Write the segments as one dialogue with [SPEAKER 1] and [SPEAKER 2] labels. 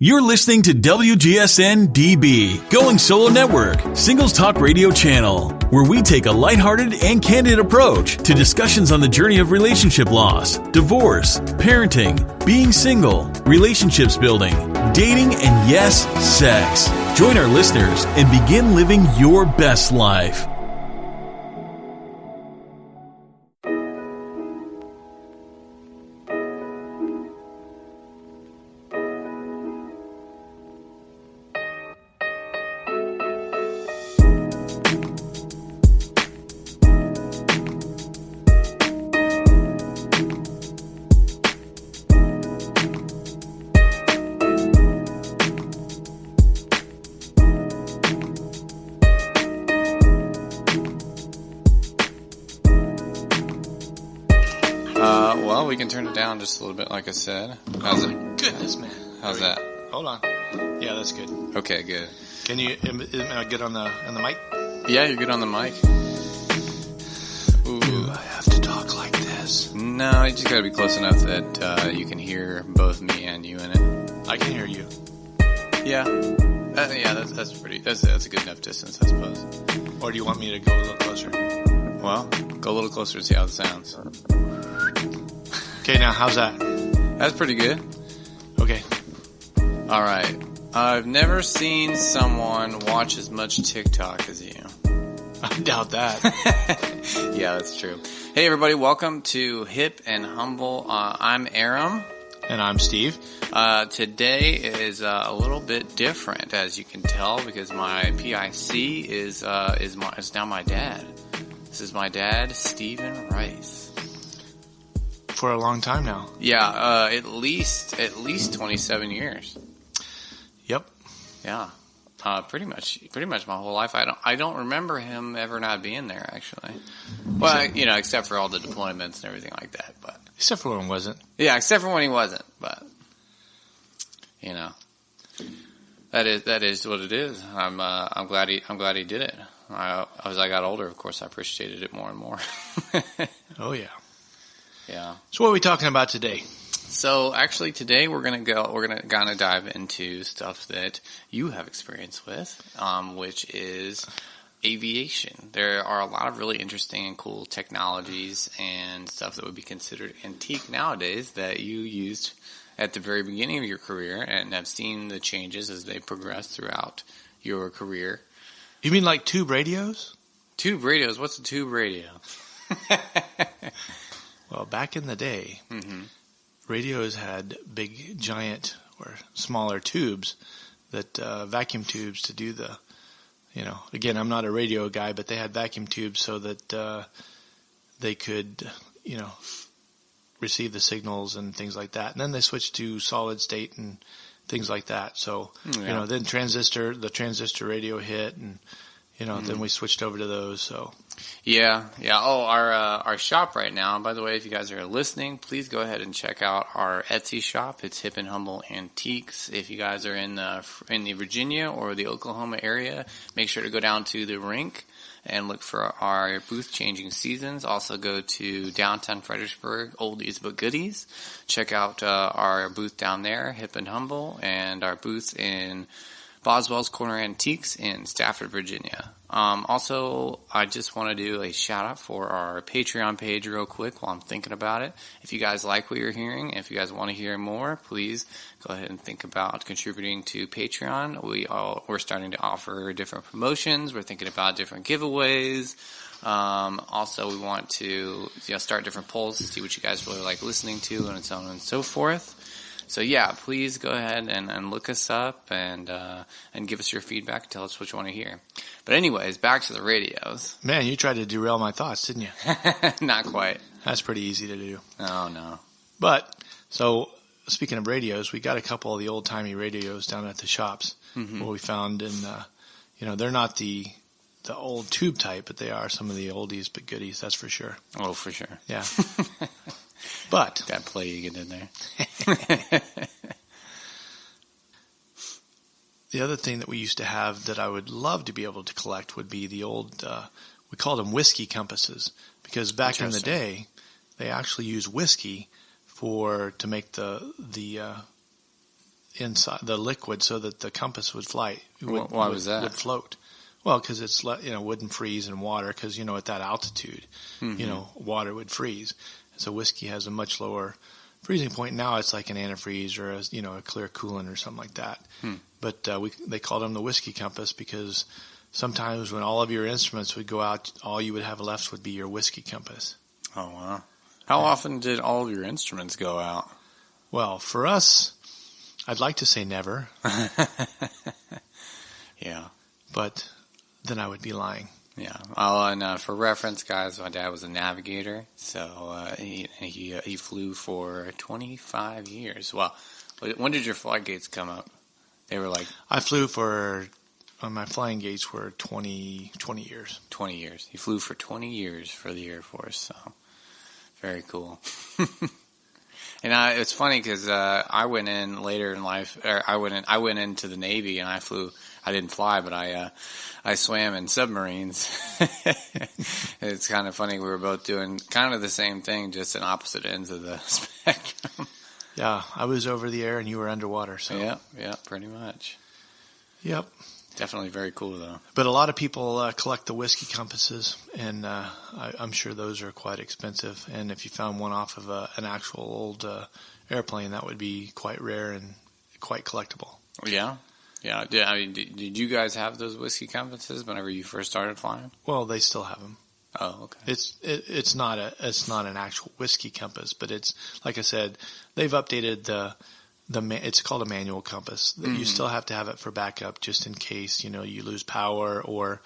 [SPEAKER 1] You're listening to WGSN-DB, Going Solo Network, Singles Talk Radio Channel, where we take a lighthearted and candid approach to discussions on the journey of relationship loss, divorce, parenting, being single, relationships building, dating, and yes, sex. Join our listeners and begin living your best life.
[SPEAKER 2] We can turn it down just a little bit, like I said. How's it?
[SPEAKER 3] Goodness, man.
[SPEAKER 2] How's that?
[SPEAKER 3] Hold on. Yeah, that's good.
[SPEAKER 2] Okay, good.
[SPEAKER 3] Can you? Am I good on the mic?
[SPEAKER 2] Yeah, you're good on the mic. Ooh.
[SPEAKER 3] Do I have to talk like this?
[SPEAKER 2] No, you just gotta be close enough that you can hear both me and you in it.
[SPEAKER 3] I can hear you.
[SPEAKER 2] Yeah. Yeah, that's pretty. That's a good enough distance, I suppose.
[SPEAKER 3] Or do you want me to go a little closer?
[SPEAKER 2] Well, go a little closer to see how it sounds.
[SPEAKER 3] Okay, now how's that?
[SPEAKER 2] That's pretty good.
[SPEAKER 3] Okay.
[SPEAKER 2] All right. I've never seen someone watch as much TikTok as you.
[SPEAKER 3] I doubt that.
[SPEAKER 2] Yeah, that's true. Hey, everybody. Welcome to Hip and Humble. I'm Aram.
[SPEAKER 3] And I'm Steve.
[SPEAKER 2] Today is a little bit different, as you can tell, because my PIC is now my dad. This is my dad, Stephen Rice.
[SPEAKER 3] For a long time now.
[SPEAKER 2] Yeah, at least 27 years.
[SPEAKER 3] Yep.
[SPEAKER 2] Yeah. Pretty much my whole life. I don't remember him ever not being there, actually. Well, except for all the deployments and everything like that, but.
[SPEAKER 3] Except for when he wasn't.
[SPEAKER 2] Yeah, except for when he wasn't, but. That is what it is. I'm glad he did it. As I got older, of course, I appreciated it more and more.
[SPEAKER 3] Oh yeah.
[SPEAKER 2] Yeah.
[SPEAKER 3] So what are we talking about today?
[SPEAKER 2] So actually today we're gonna kind of dive into stuff that you have experience with, which is aviation. There are a lot of really interesting and cool technologies and stuff that would be considered antique nowadays that you used at the very beginning of your career and have seen the changes as they progress throughout your career.
[SPEAKER 3] You mean like tube radios?
[SPEAKER 2] Tube radios? What's a tube radio?
[SPEAKER 3] Well, back in the day, radios had big, giant, or smaller tubes that vacuum tubes to do the, again, I'm not a radio guy, but they had vacuum tubes so that they could, receive the signals and things like that. And then they switched to solid state and things like that. So, then the transistor radio hit and, then we switched over to those. So.
[SPEAKER 2] Yeah. Oh, our shop right now, by the way, if you guys are listening, please go ahead and check out our Etsy shop. It's Hip and Humble Antiques. If you guys are in the Virginia or the Oklahoma area, make sure to go down to the rink and look for our booth changing seasons. Also go to downtown Fredericksburg, oldies but goodies. Check out our booth down there, Hip and Humble, and our booth in Boswell's Corner Antiques in Stafford, Virginia. Also, I just want to do a shout out for our Patreon page real quick while I'm thinking about it. If you guys like what you're hearing, if you guys want to hear more, please go ahead and think about contributing to Patreon. We're starting to offer different promotions. We're thinking about different giveaways. Also, we want to start different polls to see what you guys really like listening to and so on and so forth. So yeah, please go ahead and look us up and give us your feedback and tell us what you want to hear. But anyways, back to the radios.
[SPEAKER 3] Man, you tried to derail my thoughts, didn't you?
[SPEAKER 2] Not quite.
[SPEAKER 3] That's pretty easy to do.
[SPEAKER 2] Oh, no.
[SPEAKER 3] But, so, speaking of radios, we got a couple of the old-timey radios down at the shops where we found, and, they're not the old tube type, but they are some of the oldies but goodies, that's for sure.
[SPEAKER 2] Oh, for sure.
[SPEAKER 3] Yeah. But
[SPEAKER 2] that play you get in there.
[SPEAKER 3] The other thing that we used to have that I would love to be able to collect would be the old, we called them whiskey compasses, because back in the day, they actually used whiskey to make the inside the liquid so that the compass would fly.
[SPEAKER 2] Why was that?
[SPEAKER 3] Would float. Well, because it's, wouldn't freeze in water because, at that altitude, water would freeze. So whiskey has a much lower freezing point. Now it's like an antifreeze or a clear coolant or something like that. But they called them the whiskey compass because sometimes when all of your instruments would go out, all you would have left would be your whiskey compass.
[SPEAKER 2] Oh, wow. How often did all of your instruments go out?
[SPEAKER 3] Well, for us, I'd like to say never.
[SPEAKER 2] Yeah.
[SPEAKER 3] But then I would be lying.
[SPEAKER 2] Yeah. Oh, and for reference, guys, my dad was a navigator, so he flew for 25 years. Well, when did your flight gates come up? They were like...
[SPEAKER 3] I flew my flying gates were 20 years.
[SPEAKER 2] 20 years. He flew for 20 years for the Air Force, so very cool. And it's funny because I went in later in life. I went into the Navy and I flew. I didn't fly, but I swam in submarines. It's kind of funny. We were both doing kind of the same thing, just in opposite ends of the spectrum.
[SPEAKER 3] Yeah, I was over the air and you were underwater. So
[SPEAKER 2] yeah, pretty much.
[SPEAKER 3] Yep.
[SPEAKER 2] Definitely very cool, though.
[SPEAKER 3] But a lot of people collect the whiskey compasses, and I'm sure those are quite expensive. And if you found one off of an actual old airplane, that would be quite rare and quite collectible.
[SPEAKER 2] Yeah. Yeah. I mean, did you guys have those whiskey compasses whenever you first started flying?
[SPEAKER 3] Well, they still have them.
[SPEAKER 2] Oh, okay.
[SPEAKER 3] It's not an actual whiskey compass, but it's, like I said, they've updated it's called a manual compass. Mm-hmm. You still have to have it for backup just in case, you lose power or,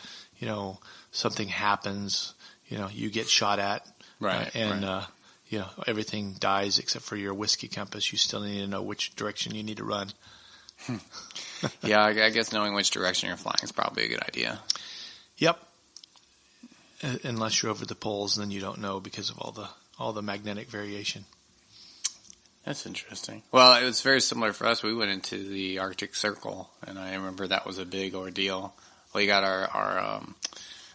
[SPEAKER 3] something happens, you get shot at.
[SPEAKER 2] Right.
[SPEAKER 3] Everything dies except for your whiskey compass. You still need to know which direction you need to run.
[SPEAKER 2] Yeah, I guess knowing which direction you're flying is probably a good idea.
[SPEAKER 3] Yep. Unless you're over the poles, then you don't know because of all the magnetic variation.
[SPEAKER 2] That's interesting. Well, it was very similar for us. We went into the Arctic Circle, and I remember that was a big ordeal. We got our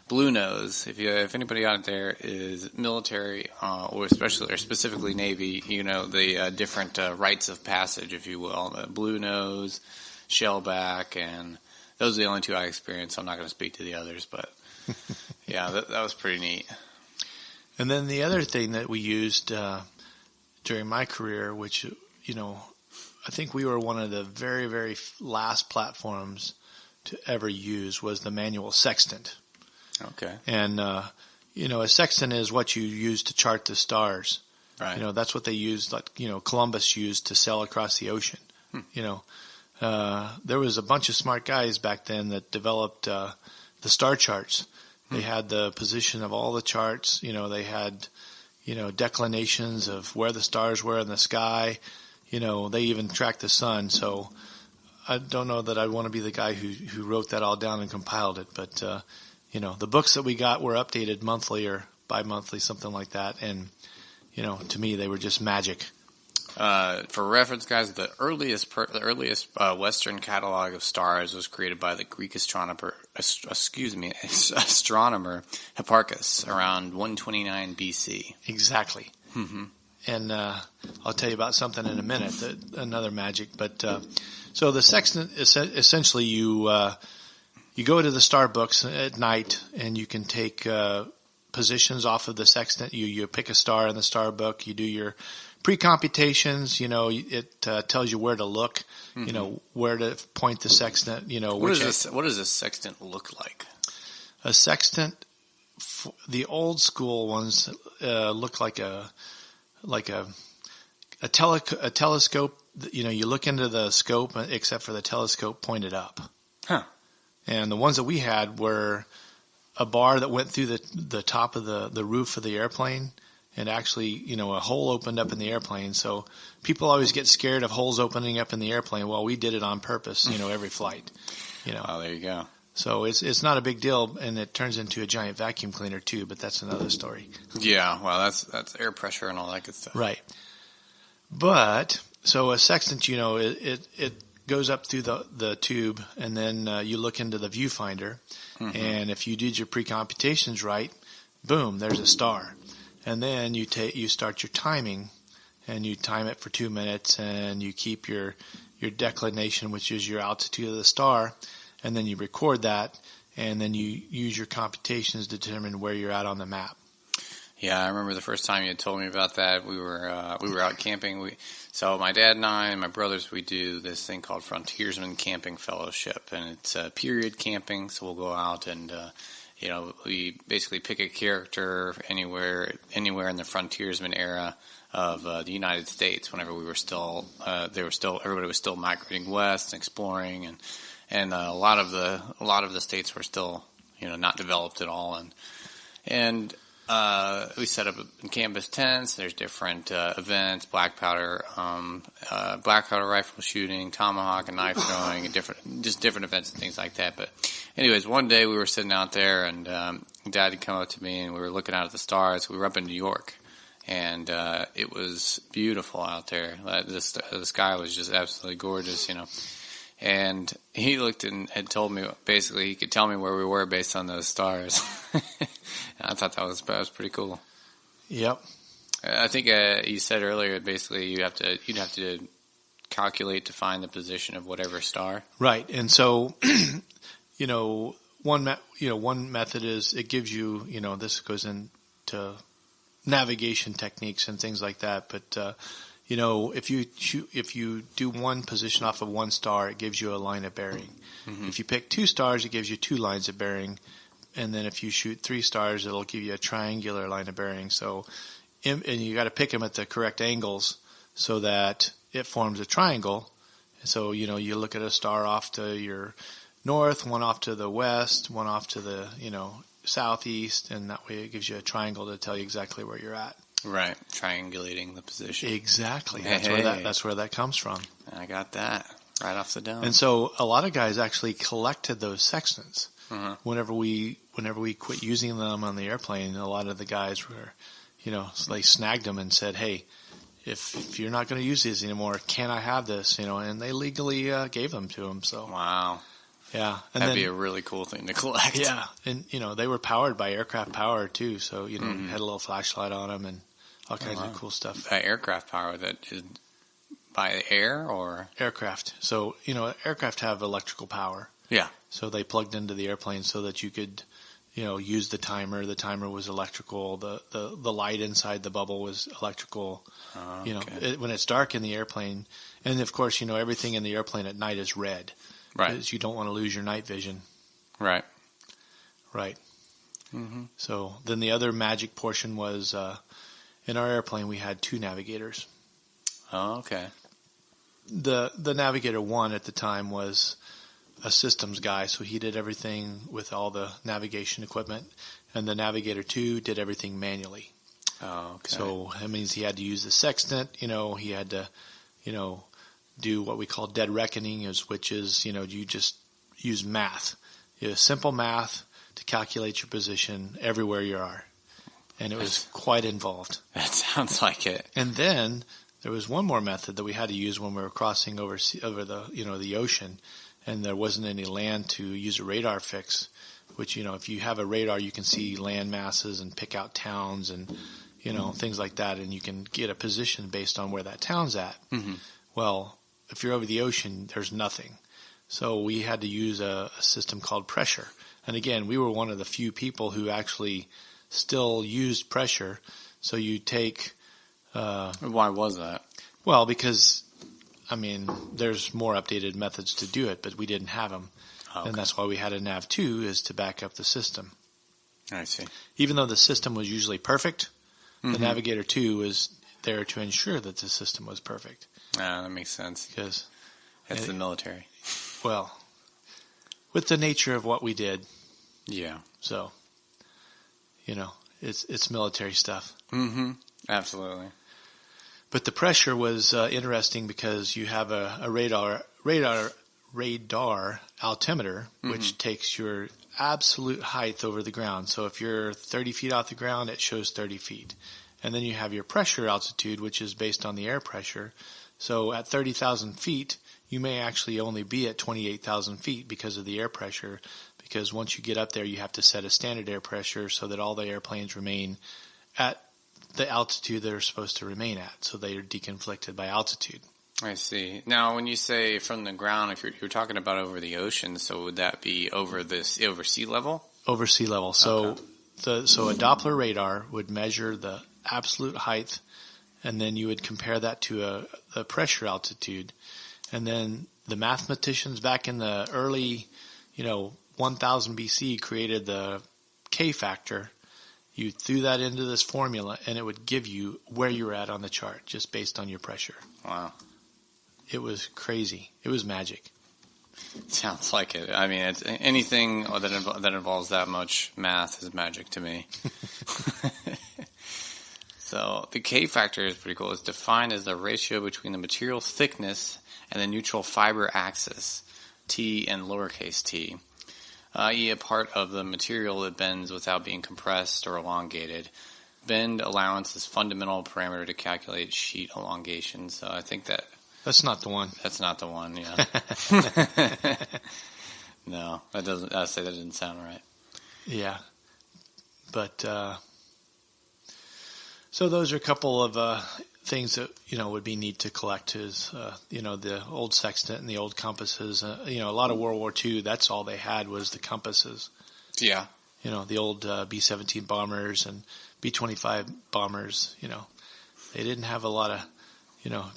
[SPEAKER 2] Blue Nose. If anybody out there is military, or specifically Navy, the different rites of passage, if you will. The Blue Nose, Shellback, and those are the only two I experienced. So I'm not going to speak to the others, but yeah, that was pretty neat.
[SPEAKER 3] And then the other thing that we used during my career, which, I think we were one of the very, very last platforms to ever use, was the manual sextant.
[SPEAKER 2] Okay.
[SPEAKER 3] And, a sextant is what you use to chart the stars.
[SPEAKER 2] Right.
[SPEAKER 3] That's what they used, like, Columbus used to sail across the ocean. There was a bunch of smart guys back then that developed the star charts. They had the position of all the charts. They had... declinations of where the stars were in the sky. They even tracked the sun. So I don't know that I'd want to be the guy who wrote that all down and compiled it. But, the books that we got were updated monthly or bi-monthly, something like that. And, to me, they were just magic.
[SPEAKER 2] For reference, guys, the earliest Western catalog of stars was created by the Greek astronomer Hipparchus around 129 BC.
[SPEAKER 3] Exactly.
[SPEAKER 2] Mm-hmm.
[SPEAKER 3] And I'll tell you about something in a minute, another magic. But so the sextant, essentially, you go to the star books at night, and you can take positions off of the sextant. You pick a star in the star book. You do your pre-computations, it tells you where to look, where to point the sextant,
[SPEAKER 2] What does a sextant look like?
[SPEAKER 3] A sextant, the old school ones look like a telescope. You look into the scope, except for the telescope pointed up.
[SPEAKER 2] Huh.
[SPEAKER 3] And the ones that we had were a bar that went through the top of the roof of the airplane. And actually, a hole opened up in the airplane. So people always get scared of holes opening up in the airplane. Well, we did it on purpose, every flight.
[SPEAKER 2] Oh, there you go.
[SPEAKER 3] So it's not a big deal, and it turns into a giant vacuum cleaner too. But that's another story.
[SPEAKER 2] Yeah, well, that's air pressure and all that good stuff.
[SPEAKER 3] Right. But so a sextant, it goes up through the tube, and then you look into the viewfinder, and if you did your pre-computations right, boom, there's a star. And then you start your timing, and you time it for 2 minutes, and you keep your declination, which is your altitude of the star, and then you record that, and then you use your computations to determine where you're at on the map.
[SPEAKER 2] Yeah, I remember the first time you had told me about that. We were out camping. So my dad and I and my brothers, we do this thing called Frontiersmen Camping Fellowship, and it's period camping. So we'll go out and we basically pick a character anywhere in the frontiersman era of the United States. Whenever we were still, everybody was still migrating west and exploring, and a lot of the states were still not developed at all, and we set up in canvas tents. There's different events, black powder rifle shooting, tomahawk and knife throwing, and different events and things like that. But anyways, one day we were sitting out there, and Dad had come up to me, and we were looking out at the stars. We were up in New York, and it was beautiful out there. The sky was just absolutely gorgeous, And he looked and had told me, basically, he could tell me where we were based on those stars. I thought that was pretty cool.
[SPEAKER 3] Yep.
[SPEAKER 2] I think you said earlier, basically, you'd have to calculate to find the position of whatever star.
[SPEAKER 3] Right, and so, one method is it gives you, this goes into navigation techniques and things like that, but if you do one position off of one star, it gives you a line of bearing. Mm-hmm. If you pick 2 stars, it gives you 2 lines of bearing. And then if you shoot 3 stars, it'll give you a triangular line of bearing. So, and you got to pick them at the correct angles so that it forms a triangle. So, you look at a star off to your north, one off to the west, one off to the, southeast, and that way it gives you a triangle to tell you exactly where you're at.
[SPEAKER 2] Right, triangulating the position.
[SPEAKER 3] Exactly. That's where that comes from.
[SPEAKER 2] I got that right off the dome.
[SPEAKER 3] And so a lot of guys actually collected those sextants.
[SPEAKER 2] Uh-huh.
[SPEAKER 3] Whenever we quit using them on the airplane, a lot of the guys were, they snagged them and said, "Hey, if you're not going to use these anymore, can I have this?" And they legally gave them to them. So
[SPEAKER 2] wow.
[SPEAKER 3] Yeah. And
[SPEAKER 2] that'd be a really cool thing to collect.
[SPEAKER 3] Yeah. And, they were powered by aircraft power too. So, had a little flashlight on them and all kinds of cool stuff.
[SPEAKER 2] By aircraft power, that is by air or?
[SPEAKER 3] Aircraft. So, aircraft have electrical power.
[SPEAKER 2] Yeah.
[SPEAKER 3] So they plugged into the airplane so that you could, use the timer. The timer was electrical. The light inside the bubble was electrical.
[SPEAKER 2] Okay.
[SPEAKER 3] When it's dark in the airplane, and of course, everything in the airplane at night is red.
[SPEAKER 2] Right.
[SPEAKER 3] Because you don't want to lose your night vision.
[SPEAKER 2] Right.
[SPEAKER 3] Right.
[SPEAKER 2] Mm-hmm.
[SPEAKER 3] So then the other magic portion was, in our airplane we had 2 navigators.
[SPEAKER 2] Oh, okay.
[SPEAKER 3] The Navigator 1 at the time was a systems guy, so he did everything with all the navigation equipment, and the Navigator 2 did everything manually.
[SPEAKER 2] Oh, okay.
[SPEAKER 3] So that means he had to use the sextant, he had to, do what we call dead reckoning, which is, you just use math. Simple math to calculate your position everywhere you are. And it was quite involved.
[SPEAKER 2] That sounds like it.
[SPEAKER 3] And then there was one more method that we had to use when we were crossing over the, the ocean, and there wasn't any land to use a radar fix, which, if you have a radar, you can see land masses and pick out towns and, things like that, and you can get a position based on where that town's at.
[SPEAKER 2] Mm-hmm.
[SPEAKER 3] Well, if you're over the ocean, there's nothing. So we had to use a system called pressure. And again, we were one of the few people who actually still used pressure. So you take...
[SPEAKER 2] Why was that?
[SPEAKER 3] Well, because, there's more updated methods to do it, but we didn't have them. Okay. And that's why we had a NAV2 is to back up the system.
[SPEAKER 2] I see.
[SPEAKER 3] Even though the system was usually perfect,
[SPEAKER 2] mm-hmm.
[SPEAKER 3] the Navigator 2 was there to ensure that the system was perfect.
[SPEAKER 2] That makes sense.
[SPEAKER 3] Because
[SPEAKER 2] it's the military.
[SPEAKER 3] Well, with the nature of what we did.
[SPEAKER 2] Yeah.
[SPEAKER 3] So, it's military stuff.
[SPEAKER 2] Mm-hmm. Absolutely.
[SPEAKER 3] But the pressure was interesting because you have a radar altimeter, which mm-hmm. takes your absolute height over the ground. So if you're 30 feet off the ground, it shows 30 feet. And then you have your pressure altitude, which is based on the air pressure. So at 30,000 feet, you may actually only be at 28,000 feet because of the air pressure. Because once you get up there, you have to set a standard air pressure so that all the airplanes remain at the altitude they're supposed to remain at. So they are deconflicted by altitude.
[SPEAKER 2] I see. Now, when you say from the ground, if you're talking about over the ocean, so would that be over sea level?
[SPEAKER 3] Over sea level. So so a Doppler radar would measure the absolute height, and then you would compare that to a pressure altitude. And then the mathematicians back in the early, 1000 BC created the K factor. You threw that into this formula, and it would give you where you're at on the chart just based on your pressure.
[SPEAKER 2] Wow.
[SPEAKER 3] It was crazy. It was magic.
[SPEAKER 2] Sounds like it. I mean, it's anything that involves that much math is magic to me. So the K factor is pretty cool. It's defined as the ratio between the material thickness and the neutral fiber axis, T and lowercase t, i.e. a part of the material that bends without being compressed or elongated. Bend allowance is fundamental parameter to calculate sheet elongation. So I think
[SPEAKER 3] that's not the one.
[SPEAKER 2] That's not the one, yeah. No, that didn't sound right.
[SPEAKER 3] Yeah. But, so those are a couple of, things that, would be neat to collect is, the old sextant and the old compasses. A lot of World War II, that's all they had was the compasses.
[SPEAKER 2] Yeah.
[SPEAKER 3] The old, B-17 bombers and B-25 bombers, they didn't have a lot of,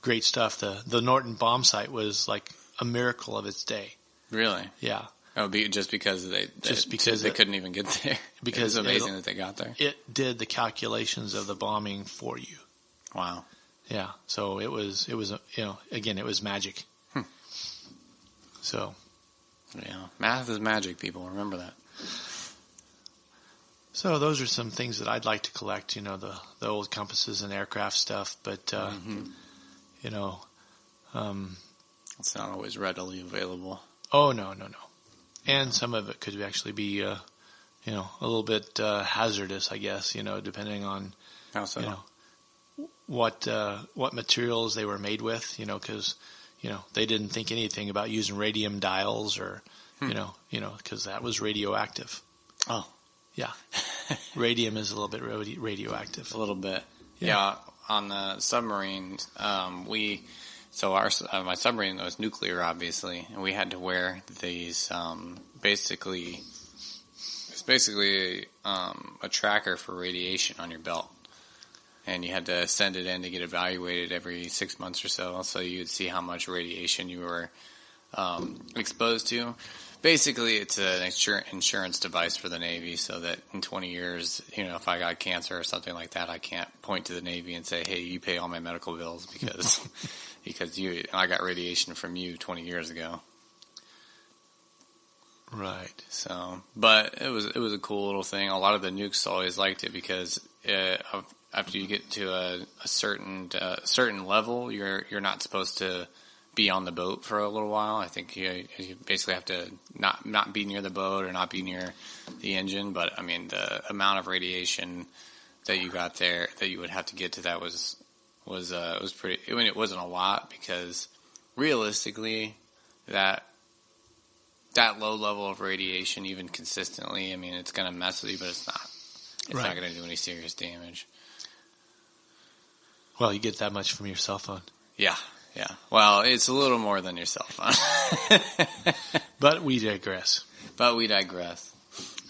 [SPEAKER 3] great stuff. The Norton bomb sight was like a miracle of its day.
[SPEAKER 2] Really?
[SPEAKER 3] Yeah.
[SPEAKER 2] Oh, just because they couldn't even get there. Because it's amazing that they got there.
[SPEAKER 3] It did the calculations of the bombing for you.
[SPEAKER 2] Wow.
[SPEAKER 3] Yeah. So it was again, it was magic. So.
[SPEAKER 2] Yeah. Math is magic, people. Remember that.
[SPEAKER 3] So those are some things that I'd like to collect, the old compasses and aircraft stuff, but,
[SPEAKER 2] it's not always readily available.
[SPEAKER 3] Oh, no. And some of it could actually be, a little bit, hazardous, I guess, depending on,
[SPEAKER 2] how so?
[SPEAKER 3] What materials they were made with, cause, they didn't think anything about using radium dials or, cause that was radioactive.
[SPEAKER 2] Oh.
[SPEAKER 3] Yeah. Radium is a little bit radioactive.
[SPEAKER 2] A little bit. Yeah. On the submarine, my submarine was nuclear, obviously, and we had to wear these, it's basically a tracker for radiation on your belt. And you had to send it in to get evaluated every 6 months or so you would see how much radiation you were exposed to. Basically, it's an insurance device for the Navy so that in 20 years, if I got cancer or something like that, I can't point to the Navy and say, hey, you pay all my medical bills because I got radiation from you 20 years ago.
[SPEAKER 3] Right.
[SPEAKER 2] So, but it was a cool little thing. A lot of the nukes always liked it because after you get to a certain level, you're not supposed to be on the boat for a little while. I think you basically have to not be near the boat or not be near the engine. But I mean, the amount of radiation that you got there that you would have to get to that was pretty. I mean, it wasn't a lot because realistically, that low level of radiation, even consistently, I mean, it's going to mess with you, but it's not. It's not going to do any serious damage.
[SPEAKER 3] Well, you get that much from your cell phone.
[SPEAKER 2] Yeah. Yeah. Well, it's a little more than your cell phone.
[SPEAKER 3] But we digress.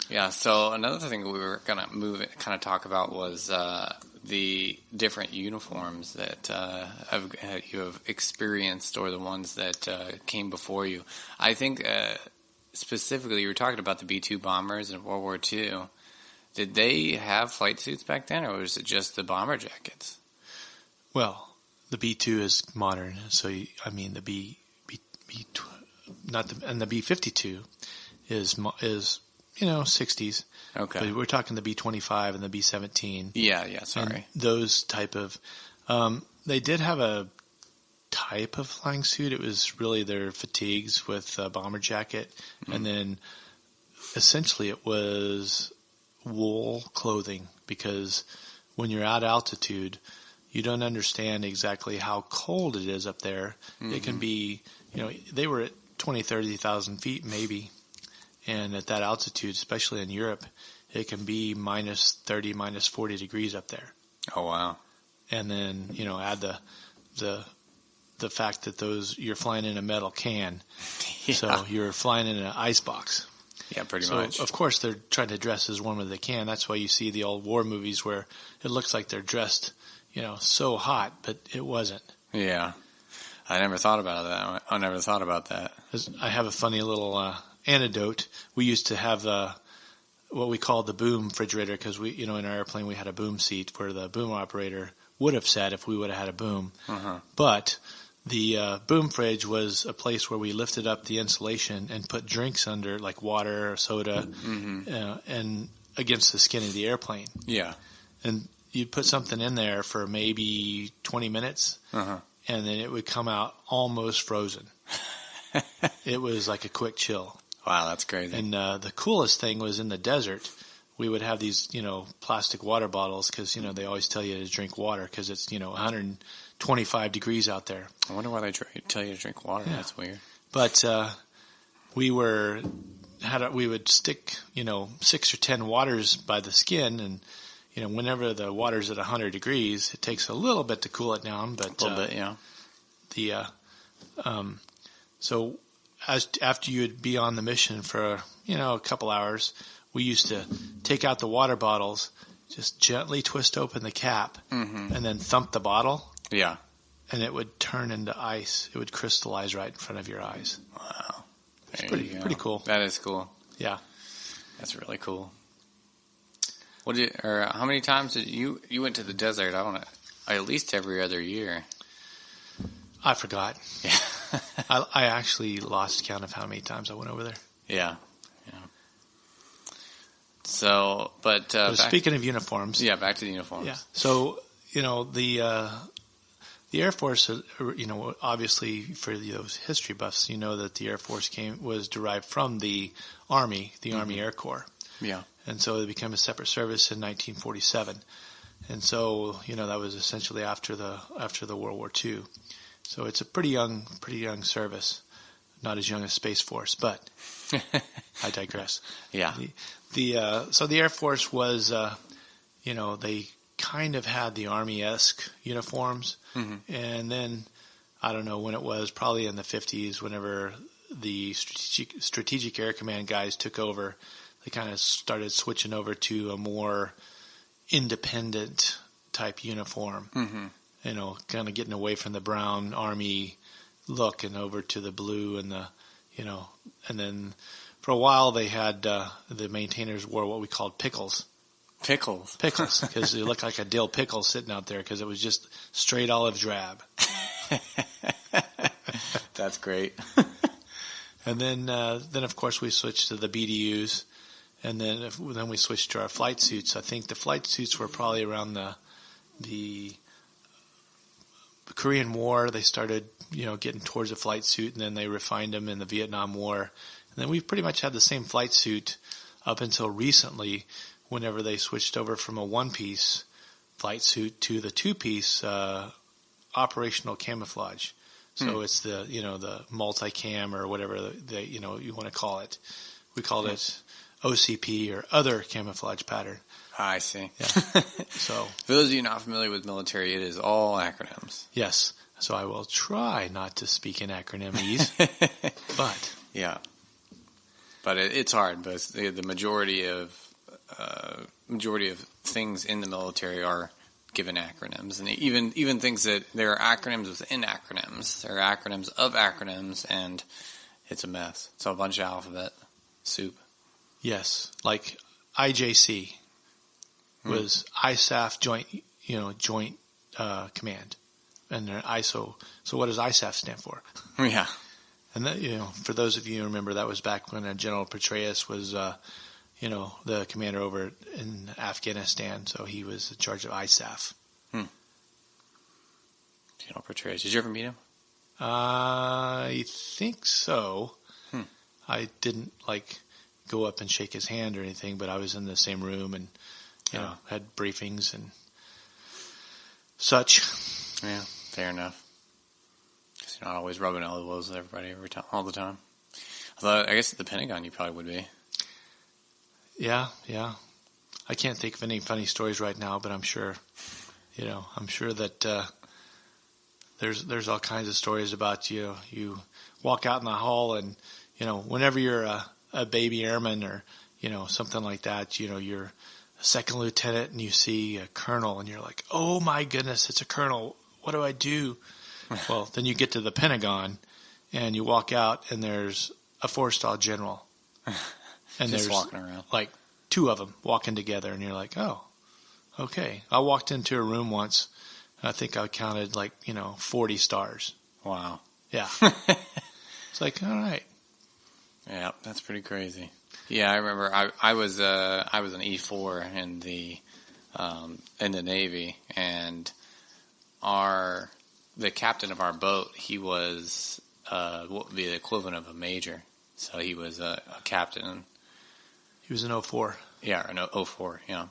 [SPEAKER 2] Yeah. So another thing we were going to kind of talk about was the different uniforms that you have experienced, or the ones that came before you. I think specifically you were talking about the B-2 bombers in World War II. Did they have flight suits back then, or was it just the bomber jackets?
[SPEAKER 3] Well, the B-2 is modern, so the B-52 is 60s.
[SPEAKER 2] Okay.
[SPEAKER 3] But we're talking the B-25 and the B-17.
[SPEAKER 2] Yeah, sorry.
[SPEAKER 3] And those type of, they did have a type of flying suit. It was really their fatigues with a bomber jacket. Mm-hmm. And then essentially it was wool clothing, because when you're at altitude, you don't understand exactly how cold it is up there. Mm-hmm. It can be, they were at 20, 30,000 feet maybe. And at that altitude, especially in Europe, it can be minus 30, minus 40 degrees up there.
[SPEAKER 2] Oh, wow.
[SPEAKER 3] And then, add the the fact that you're flying in a metal can.
[SPEAKER 2] Yeah.
[SPEAKER 3] So you're flying in an ice box.
[SPEAKER 2] Yeah, pretty
[SPEAKER 3] So,
[SPEAKER 2] much.
[SPEAKER 3] of course, they're trying to dress as warm as they can. That's why you see the old war movies where it looks like they're dressed, so hot, but it wasn't.
[SPEAKER 2] Yeah. I never thought about that.
[SPEAKER 3] I have a funny little anecdote. We used to have what we called the boom refrigerator because in our airplane we had a boom seat where the boom operator would have sat if we would have had a boom.
[SPEAKER 2] Uh-huh.
[SPEAKER 3] But the boom fridge was a place where we lifted up the insulation and put drinks under, like water or soda, and against the skin of the airplane.
[SPEAKER 2] Yeah.
[SPEAKER 3] And you'd put something in there for maybe 20 minutes, and then it would come out almost frozen. It was like a quick chill.
[SPEAKER 2] Wow, that's crazy.
[SPEAKER 3] And the coolest thing was in the desert, we would have these, plastic water bottles because, they always tell you to drink water because it's, 125 degrees out there.
[SPEAKER 2] I wonder why they tell you to drink water. Yeah. That's weird.
[SPEAKER 3] But we would stick, 6 or 10 waters by the skin, and whenever the water's at 100 degrees, it takes a little bit to cool it down. But
[SPEAKER 2] a little bit, yeah.
[SPEAKER 3] So after you would be on the mission for a couple hours, we used to take out the water bottles, just gently twist open the cap, and then thump the bottle.
[SPEAKER 2] Yeah.
[SPEAKER 3] And it would turn into ice. It would crystallize right in front of your eyes.
[SPEAKER 2] Wow.
[SPEAKER 3] It's pretty cool.
[SPEAKER 2] That is cool.
[SPEAKER 3] Yeah.
[SPEAKER 2] That's really cool. How many times did you went to the desert? At least every other year.
[SPEAKER 3] I forgot.
[SPEAKER 2] Yeah.
[SPEAKER 3] I actually lost count of how many times I went over there.
[SPEAKER 2] Yeah. So, but
[SPEAKER 3] speaking of uniforms.
[SPEAKER 2] Yeah, back to the uniforms.
[SPEAKER 3] Yeah. So, the Air Force, obviously for those history buffs, that the Air Force was derived from the Army, the Army Air Corps.
[SPEAKER 2] Yeah.
[SPEAKER 3] And so it became a separate service in 1947. And so, that was essentially after the World War II. So it's a pretty young service. Not as young as Space Force, but I digress.
[SPEAKER 2] Yeah.
[SPEAKER 3] So the Air Force was, they kind of had the Army-esque uniforms. And then, I don't know when it was, probably in the 50s, whenever the Strategic Air Command guys took over, they kind of started switching over to a more independent type uniform. Kind of getting away from the brown Army look and over to the blue and and then for a while they had, the maintainers wore what we called pickles.
[SPEAKER 2] Pickles,
[SPEAKER 3] because it looked like a dill pickle sitting out there because it was just straight olive drab.
[SPEAKER 2] That's great.
[SPEAKER 3] And then of course we switched to the BDUs, and then we switched to our flight suits. I think the flight suits were probably around the Korean War. They started getting towards a flight suit, and then they refined them in the Vietnam War. And then we've pretty much had the same flight suit up until recently, whenever they switched over from a one-piece flight suit to the two-piece operational camouflage. So it's the multicam or whatever you want to call it. We called it OCP or other camouflage pattern.
[SPEAKER 2] I see.
[SPEAKER 3] Yeah. So
[SPEAKER 2] for those of you not familiar with military, it is all acronyms.
[SPEAKER 3] Yes. So I will try not to speak in acronymese, but
[SPEAKER 2] yeah. But it's hard. But the majority of things in the military are given acronyms, and even things that there are acronyms within acronyms. There are acronyms of acronyms, and it's a mess. It's a bunch of alphabet soup.
[SPEAKER 3] Yes, like IJC was ISAF Joint Command, and they're ISO. So what does ISAF stand for?
[SPEAKER 2] Yeah,
[SPEAKER 3] and that, for those of you who remember, that was back when General Petraeus was the commander over in Afghanistan, so he was in charge of ISAF.
[SPEAKER 2] General Petraeus. Did you ever meet him?
[SPEAKER 3] I think so. I didn't go up and shake his hand or anything, but I was in the same room and had briefings and such.
[SPEAKER 2] Yeah, fair enough. Because you're not always rubbing elbows with everybody all the time. Although I guess at the Pentagon you probably would be.
[SPEAKER 3] Yeah. I can't think of any funny stories right now, but I'm sure, I'm sure that there's all kinds of stories about you walk out in the hall and whenever you're a baby airman or something like that, you're a second lieutenant and you see a colonel and you're like, oh my goodness, it's a colonel. What do I do? Well, then you get to the Pentagon and you walk out and there's a 4-star general and
[SPEAKER 2] Just
[SPEAKER 3] there's
[SPEAKER 2] walking around.
[SPEAKER 3] like 2 of them walking together and you're like, oh, okay. I walked into a room once. I think I counted 40 stars.
[SPEAKER 2] Wow.
[SPEAKER 3] Yeah. It's like, all right.
[SPEAKER 2] Yeah, that's pretty crazy. Yeah, I remember I was an E4 in the Navy, and the captain of our boat, he was what would be the equivalent of a major. So he was a captain.
[SPEAKER 3] He was an 04.
[SPEAKER 2] Yeah, an 04, yeah.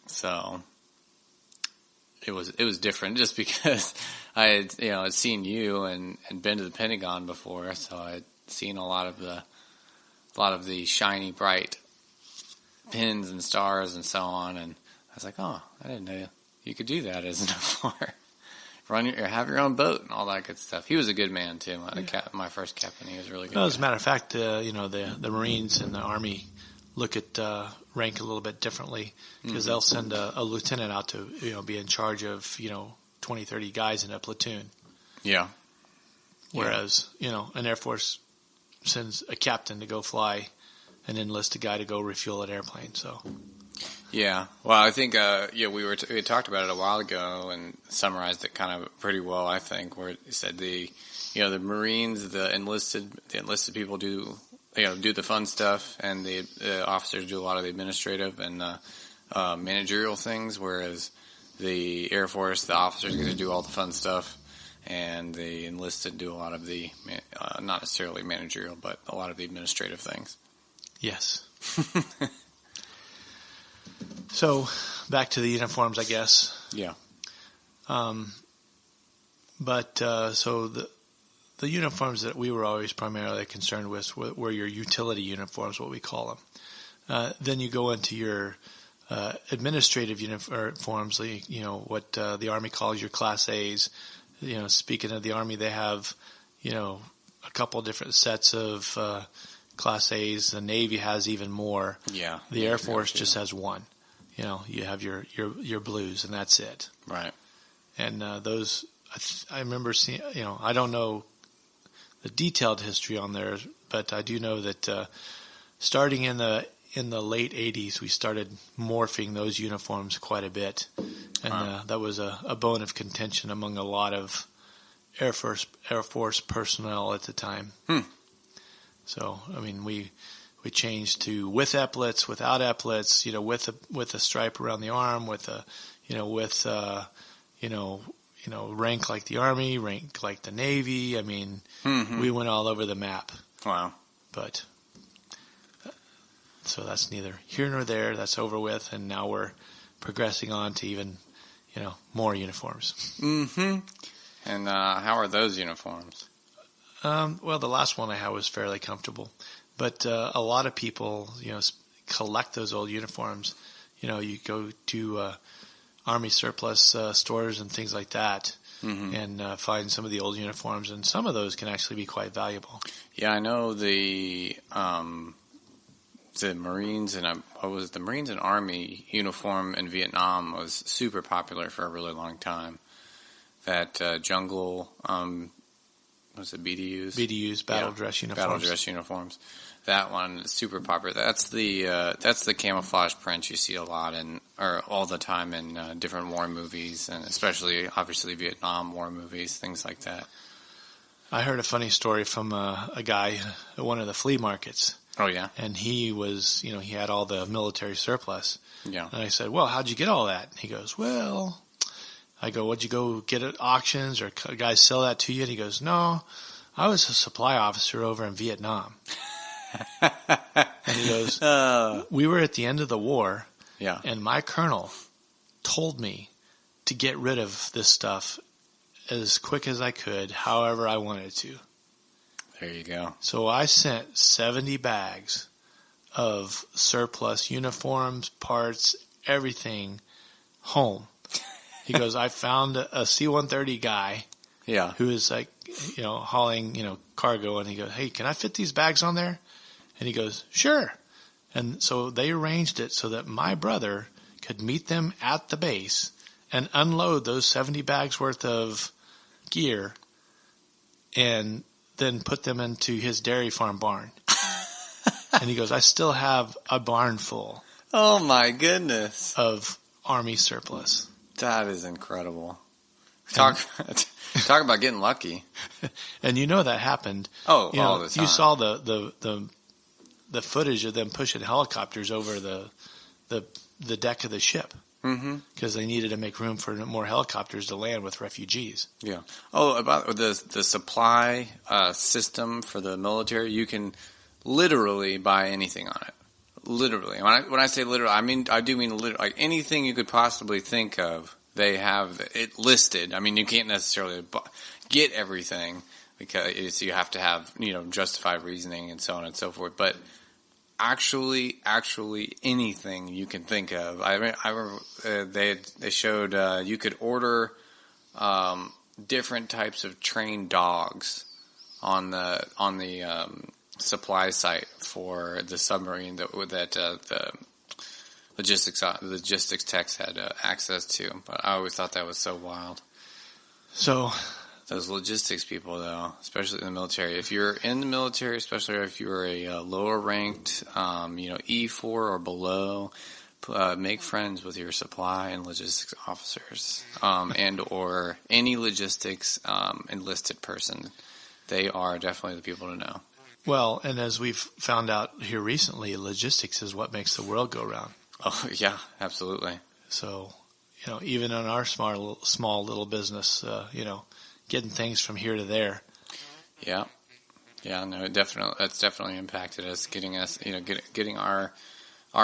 [SPEAKER 2] So it was different just because I had I'd seen you and been to the Pentagon before, so I'd seen a lot of the shiny bright pins and stars and so on, and I was like, oh, I didn't know you could do that as an 04. Have your own boat and all that good stuff. He was a good man too. My first captain, he was really good.
[SPEAKER 3] Well, as a matter of fact, the Marines and the Army look at rank a little bit differently because they'll send a lieutenant out to be in charge of 20, 30 guys in a platoon.
[SPEAKER 2] Yeah.
[SPEAKER 3] Whereas an Air Force sends a captain to go fly and enlist a guy to go refuel an airplane. So.
[SPEAKER 2] Yeah. Well, I think we had talked about it a while ago and summarized it kind of pretty well. I think where it said the Marines, the enlisted people do the fun stuff, and the officers do a lot of the administrative and managerial things, whereas the Air Force, the officers get to do all the fun stuff, and the enlisted do a lot of the not necessarily managerial, but a lot of the administrative things.
[SPEAKER 3] Yes. So, back to the uniforms, I guess.
[SPEAKER 2] Yeah.
[SPEAKER 3] So the uniforms that we were always primarily concerned with were your utility uniforms, what we call them. Then you go into your administrative uniforms, what the Army calls your Class A's. Speaking of the Army, they have, a couple different sets of Class A's. The Navy has even more.
[SPEAKER 2] Yeah.
[SPEAKER 3] The Air Force just has one. You have your blues, and that's it.
[SPEAKER 2] Right.
[SPEAKER 3] And those, I remember seeing, I don't know the detailed history on there, but I do know that starting in the late 80s, we started morphing those uniforms quite a bit. And that was a bone of contention among a lot of Air Force personnel at the time. So, we changed to with epaulets, without epaulets, with a stripe around the arm, with rank like the Army, rank like the Navy. We went all over the map.
[SPEAKER 2] Wow.
[SPEAKER 3] But so that's neither here nor there. That's over with, and now we're progressing on to even, more uniforms.
[SPEAKER 2] Mm-hmm. And how are those uniforms?
[SPEAKER 3] Well, the last one I had was fairly comfortable. But a lot of people, collect those old uniforms. You go to Army surplus stores and things like that, and find some of the old uniforms, and some of those can actually be quite valuable.
[SPEAKER 2] Yeah, I know the Marines and the Marines and Army uniform in Vietnam was super popular for a really long time. That jungle, was it BDUs?
[SPEAKER 3] BDUs, battle dress uniforms.
[SPEAKER 2] Battle dress uniforms. That one is super popular. That's the camouflage print you see a lot all the time in different war movies, and especially obviously Vietnam War movies, things like that.
[SPEAKER 3] I heard a funny story from a guy at one of the flea markets.
[SPEAKER 2] Oh yeah,
[SPEAKER 3] and he was, he had all the military surplus.
[SPEAKER 2] Yeah,
[SPEAKER 3] and I said, "Well, how'd you get all that?" And he goes, "Well," I go, "What'd you go get at auctions or guys sell that to you?" And he goes, "No, I was a supply officer over in Vietnam." And he goes, "We were at the end of the war, and my colonel told me to get rid of this stuff as quick as I could, however I wanted to."
[SPEAKER 2] There you go.
[SPEAKER 3] So I sent 70 bags of surplus uniforms, parts, everything home. He goes, "I found a C-130 guy
[SPEAKER 2] Yeah.
[SPEAKER 3] who is like, hauling, cargo. And he goes, "Hey, can I fit these bags on there?" And he goes, "Sure." And so they arranged it so that my brother could meet them at the base and unload those 70 bags worth of gear and then put them into his dairy farm barn. And he goes, "I still have a barn full
[SPEAKER 2] Oh my goodness.
[SPEAKER 3] of Army surplus."
[SPEAKER 2] That is incredible. Talk about getting lucky.
[SPEAKER 3] And that happened.
[SPEAKER 2] Oh, all the time.
[SPEAKER 3] You saw the footage of them pushing helicopters over the deck of the ship. Because they needed to make room for more helicopters to land with refugees.
[SPEAKER 2] Yeah. Oh, about the supply system for the military, you can literally buy anything on it. Literally. When I say literally, I do mean literally. Like anything you could possibly think of, they have it listed. I mean, you can't necessarily get everything because you have to have justified reasoning and so on and so forth. But actually anything you can think of. I remember they showed you could order different types of trained dogs on the supply site for the submarine that the logistics techs had access to. But I always thought that was so wild. So those logistics people, though, especially in the military, if you're in the military, especially if you're a lower ranked, E4 or below, make friends with your supply and logistics officers, and or any logistics enlisted person. They are definitely the people to know.
[SPEAKER 3] Well, and as we've found out here recently, logistics is what makes the world go round.
[SPEAKER 2] Oh yeah, absolutely. So,
[SPEAKER 3] even in our small little business, getting things from here to there.
[SPEAKER 2] Yeah. Yeah, no, that's definitely impacted us, getting our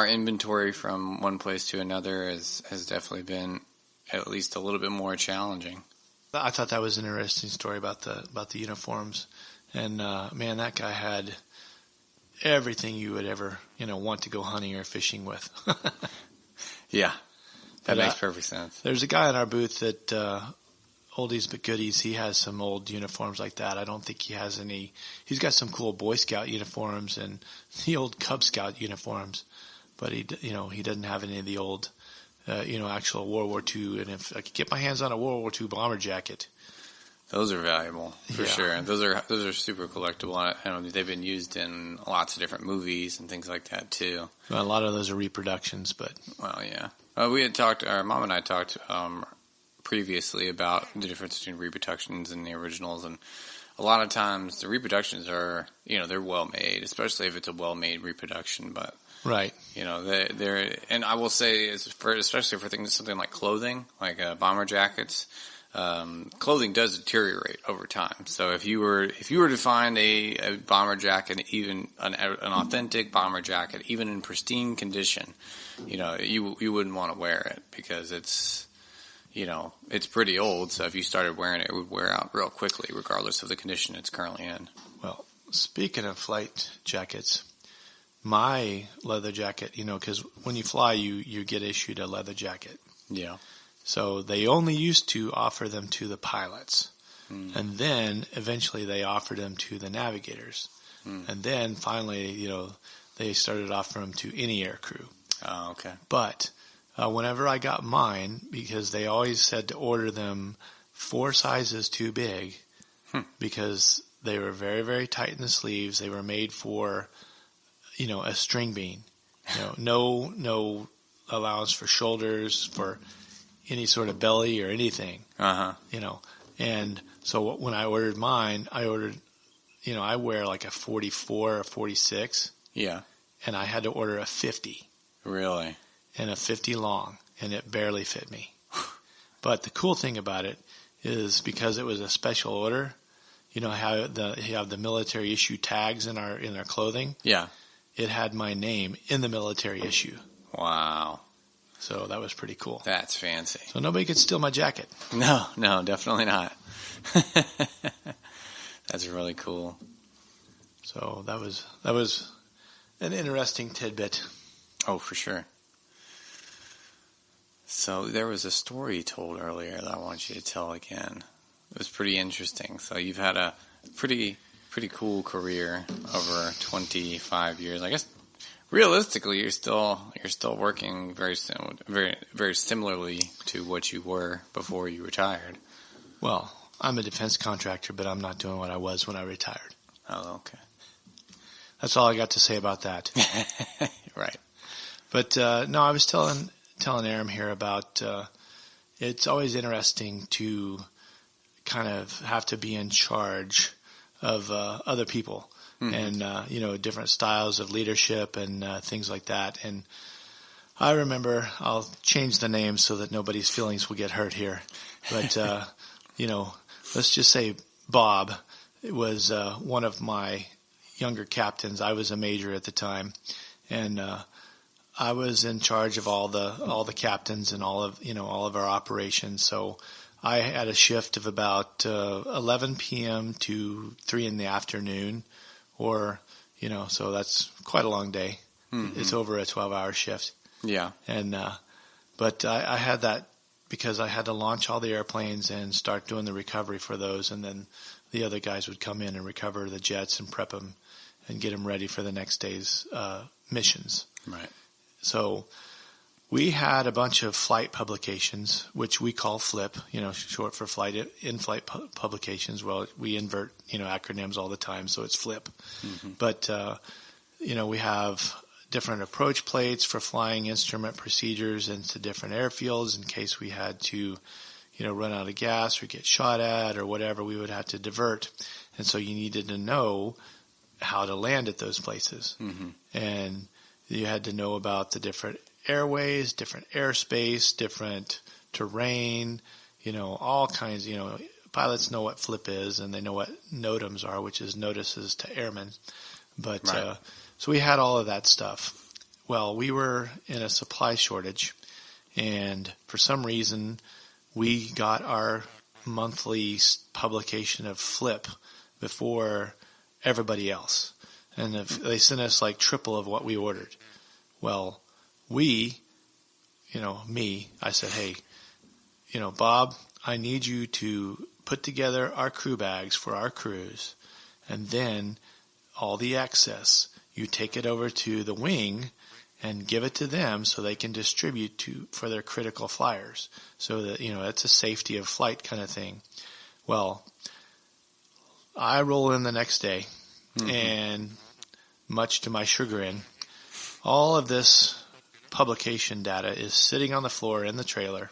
[SPEAKER 2] inventory from one place to another has definitely been at least a little bit more challenging.
[SPEAKER 3] I thought that was an interesting story about the uniforms. And man, that guy had everything you would ever, want to go hunting or fishing with.
[SPEAKER 2] Yeah. That makes perfect sense.
[SPEAKER 3] There's a guy in our booth that oldies but goodies. He has some old uniforms like that. I don't think he has any. He's got some cool Boy Scout uniforms and the old Cub Scout uniforms, but he doesn't have any of the old, actual World War II. And if I could get my hands on a World War II bomber jacket,
[SPEAKER 2] those are valuable for sure. Those are super collectible. I know they've been used in lots of different movies and things like that too.
[SPEAKER 3] Well, a lot of those are reproductions, but
[SPEAKER 2] yeah. We had talked. Our mom and I talked previously about the difference between reproductions and the originals, and a lot of times the reproductions are, they're well made, especially if it's a well made reproduction. But
[SPEAKER 3] right,
[SPEAKER 2] they're and I will say, especially for things something like clothing, like bomber jackets. Clothing does deteriorate over time. So if you were to find a bomber jacket, even an authentic bomber jacket, even in pristine condition, you wouldn't want to wear it because it's pretty old. So if you started wearing it, it would wear out real quickly, regardless of the condition it's currently in.
[SPEAKER 3] Well, speaking of flight jackets, my leather jacket, because when you fly, you get issued a leather jacket.
[SPEAKER 2] Yeah.
[SPEAKER 3] So they only used to offer them to the pilots. And then eventually they offered them to the navigators. And then finally, they started offering them to any air crew.
[SPEAKER 2] Oh, okay.
[SPEAKER 3] But whenever I got mine, because they always said to order them 4 sizes too big because they were very, very tight in the sleeves. They were made for, a string bean. No allowance for shoulders, for any sort of belly or anything, and so when I ordered mine, I wear like a 44 or 46.
[SPEAKER 2] Yeah.
[SPEAKER 3] And I had to order a 50.
[SPEAKER 2] Really?
[SPEAKER 3] And a 50 long, and it barely fit me. But the cool thing about it is because it was a special order, how you have the military issue tags in our clothing?
[SPEAKER 2] Yeah.
[SPEAKER 3] It had my name in the military issue.
[SPEAKER 2] Wow.
[SPEAKER 3] So that was pretty cool.
[SPEAKER 2] That's fancy.
[SPEAKER 3] So nobody could steal my jacket.
[SPEAKER 2] No, definitely not. That's really cool.
[SPEAKER 3] So that was an interesting tidbit.
[SPEAKER 2] Oh, for sure. So there was a story you told earlier that I want you to tell again. It was pretty interesting. So you've had a pretty cool career over 25 years. I guess realistically, you're still working very similarly to what you were before you retired.
[SPEAKER 3] Well, I'm a defense contractor, but I'm not doing what I was when I retired.
[SPEAKER 2] Oh, okay.
[SPEAKER 3] That's all I got to say about that.
[SPEAKER 2] Right.
[SPEAKER 3] But no, I was telling Aram here about it's always interesting to kind of have to be in charge of other people and different styles of leadership and things like that. And I remember, I'll change the name so that nobody's feelings will get hurt here, but let's just say Bob was one of my younger captains. I was a major at the time, and I was in charge of all the captains and all of our operations. So I had a shift of about 11 p.m. to 3 in the afternoon, or so that's quite a long day. Mm-hmm. It's over a 12-hour shift. Yeah. And but I had that because I had to launch all the airplanes and start doing the recovery for those, and then the other guys would come in and recover the jets and prep them and get them ready for the next day's missions. Right. So we had a bunch of flight publications, which we call FLIP, short for in-flight publications. Well, we invert, acronyms all the time, so it's FLIP. Mm-hmm. But, we have different approach plates for flying instrument procedures into different airfields in case we had to, run out of gas or get shot at or whatever, we would have to divert. And so you needed to know how to land at those places. Mm-hmm. And you had to know about the different airways, different airspace, different terrain, all kinds. Pilots know what FLIP is, and they know what NOTAMs are, which is notices to airmen. But right. So we had all of that stuff. Well, we were in a supply shortage, and for some reason, we got our monthly publication of FLIP before everybody else. And they sent us like triple of what we ordered. Well, I said, hey, Bob, I need you to put together our crew bags for our crews, and then all the excess, you take it over to the wing and give it to them so they can distribute for their critical flyers. So that, it's a safety of flight kind of thing. Well, I roll in the next day, mm-hmm. and much to my chagrin, all of this publication data is sitting on the floor in the trailer,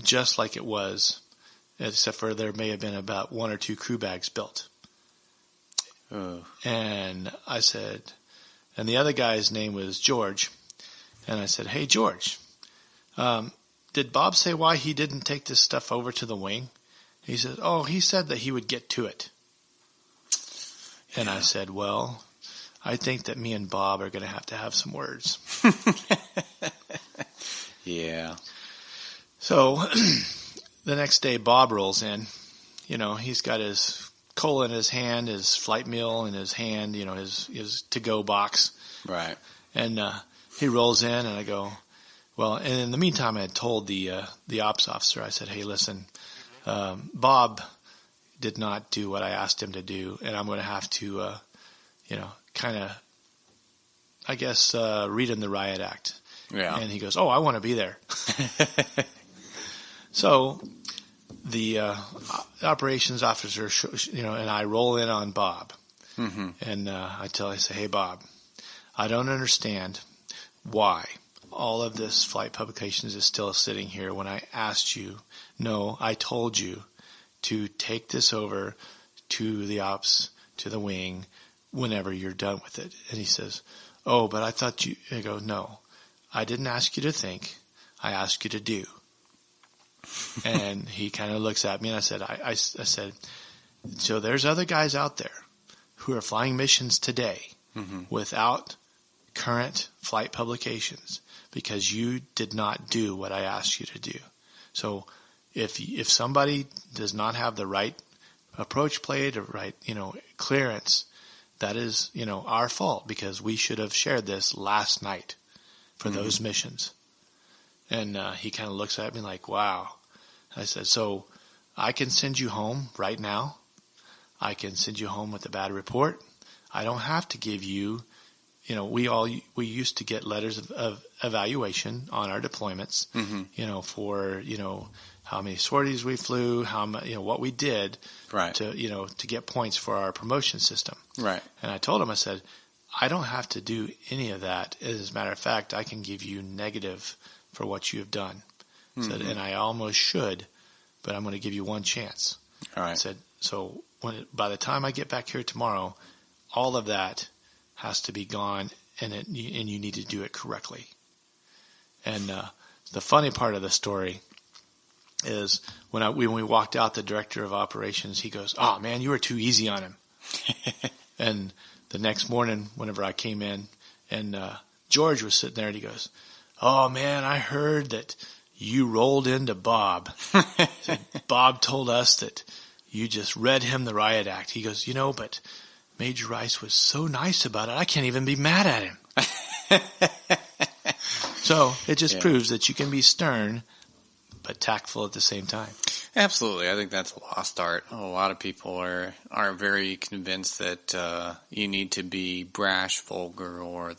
[SPEAKER 3] just like it was, except for there may have been about 1 or 2 crew bags built. Oh. And I said, and the other guy's name was George, and I said, hey, George, did Bob say why he didn't take this stuff over to the wing? He said, oh, he said that he would get to it. Yeah. And I said, well, I think that me and Bob are going to have some words. Yeah. So the next day, Bob rolls in. He's got his cola in his hand, his flight meal in his hand, his to-go box. Right. And he rolls in, and I go, well, and in the meantime, I had told the ops officer, I said, hey, listen, Bob did not do what I asked him to do, and I'm going to have to, kind of, I guess, read in the riot act. Yeah. And he goes, oh, I want to be there. So the operations officer, and I roll in on Bob. Mm-hmm. And I say, hey, Bob, I don't understand why all of this flight publications is still sitting here when I asked you. No, I told you to take this over to the ops, to the wing, whenever you're done with it. And he says, oh, but I thought you... I go, no, I didn't ask you to think. I asked you to do. And he kind of looks at me, and I said, so there's other guys out there who are flying missions today mm-hmm. without current flight publications because you did not do what I asked you to do. So if somebody does not have the right approach plate or right, clearance, that is, our fault because we should have shared this last night for mm-hmm. those missions. And he kind of looks at me like, wow. I said, so I can send you home right now. I can send you home with a bad report. I don't have to give you, we used to get letters of evaluation on our deployments, for, how many sorties we flew, what we did
[SPEAKER 2] Right.
[SPEAKER 3] to get points for our promotion system.
[SPEAKER 2] Right.
[SPEAKER 3] And I told him, I said, I don't have to do any of that. As a matter of fact, I can give you negative for what you have done. Said, and I almost should, but I'm going to give you one chance.
[SPEAKER 2] All right.
[SPEAKER 3] I said, so by the time I get back here tomorrow, all of that has to be gone, and you need to do it correctly. And the funny part of the story is when we walked out, the director of operations, he goes, "Oh man, you were too easy on him." And the next morning, whenever I came in, and George was sitting there, and he goes, "Oh man, I heard that you rolled into Bob." So Bob told us that you just read him the riot act. He goes, but Major Rice was so nice about it, I can't even be mad at him. So it just proves that you can be stern, but tactful at the same time.
[SPEAKER 2] Absolutely. I think that's a lost art. A lot of people are very convinced that you need to be brash, vulgar, or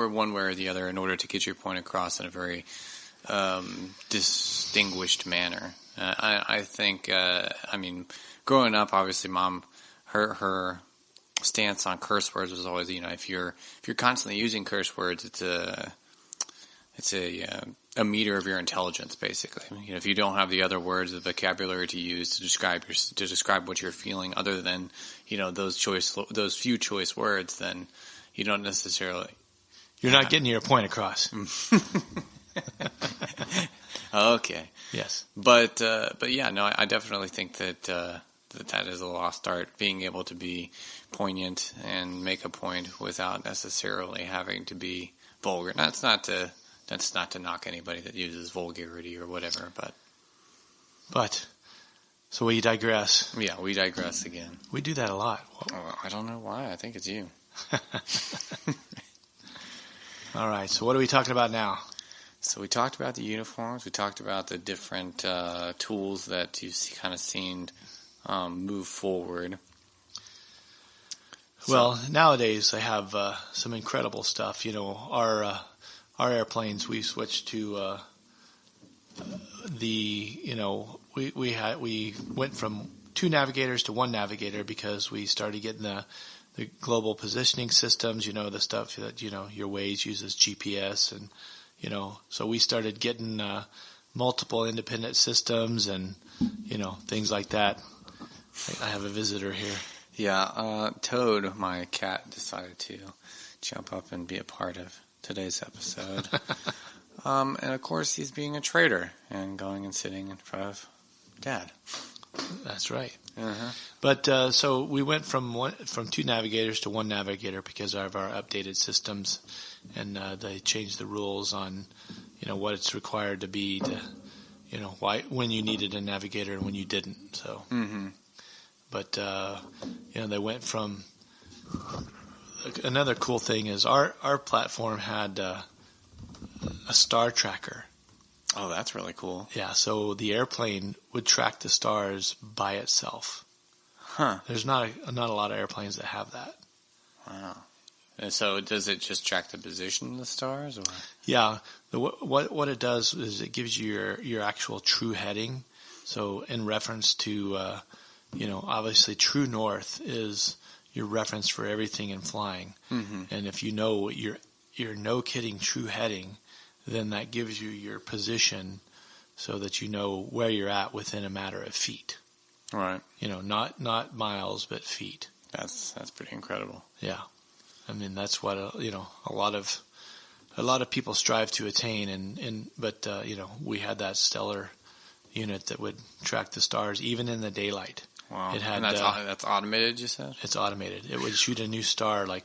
[SPEAKER 2] one way or the other in order to get your point across in a very distinguished manner. I think, growing up, obviously, Mom, her stance on curse words was always, if you're constantly using curse words, it's a meter of your intelligence, basically. If you don't have the other words, the vocabulary to use to describe what you're feeling, other than those few choice words, then you don't necessarily.
[SPEAKER 3] You're not getting your point across.
[SPEAKER 2] Okay.
[SPEAKER 3] Yes.
[SPEAKER 2] But yeah, no, I definitely think that that is a lost art, being able to be poignant and make a point without necessarily having to be vulgar. That's not to knock anybody that uses vulgarity or whatever, but
[SPEAKER 3] so we digress.
[SPEAKER 2] Yeah, we digress again.
[SPEAKER 3] We do that a lot.
[SPEAKER 2] Well, I don't know why. I think it's you.
[SPEAKER 3] All right. So what are we talking about now?
[SPEAKER 2] So we talked about the uniforms. We talked about the different tools that you've kind of seen move forward.
[SPEAKER 3] Well, nowadays they have some incredible stuff. Our airplanes, we switched to we went from 2 navigators to 1 navigator because we started getting the global positioning systems. The stuff that your Waze uses GPS, and so we started getting multiple independent systems and things like that. I have a visitor here.
[SPEAKER 2] Yeah, Toad, my cat, decided to jump up and be a part of today's episode. And of course, he's being a traitor and going and sitting in front of Dad.
[SPEAKER 3] That's right.
[SPEAKER 2] Uh-huh.
[SPEAKER 3] But so we went from 2 navigators to 1 navigator because of our updated systems, and they changed the rules on what it's required to be to when you needed a navigator and when you didn't. So. Mm-hmm. But, they went from another cool thing is our platform had a star tracker.
[SPEAKER 2] Oh, that's really cool.
[SPEAKER 3] Yeah. So the airplane would track the stars by itself.
[SPEAKER 2] Huh.
[SPEAKER 3] There's not a lot of airplanes that have that.
[SPEAKER 2] Wow. And so does it just track the position of the stars? Or?
[SPEAKER 3] Yeah. What it does is it gives you your actual true heading. So in reference to, obviously true north is your reference for everything in flying. Mm-hmm. And if you know your no kidding true heading, then that gives you your position so that you know where you're at within a matter of feet.
[SPEAKER 2] Right.
[SPEAKER 3] Not miles, but feet.
[SPEAKER 2] That's pretty incredible.
[SPEAKER 3] Yeah. I mean, that's what, a lot of people strive to attain, but we had that stellar unit that would track the stars even in the daylight.
[SPEAKER 2] Wow.
[SPEAKER 3] It had,
[SPEAKER 2] and that's automated, you said?
[SPEAKER 3] It's automated. It would shoot a new star like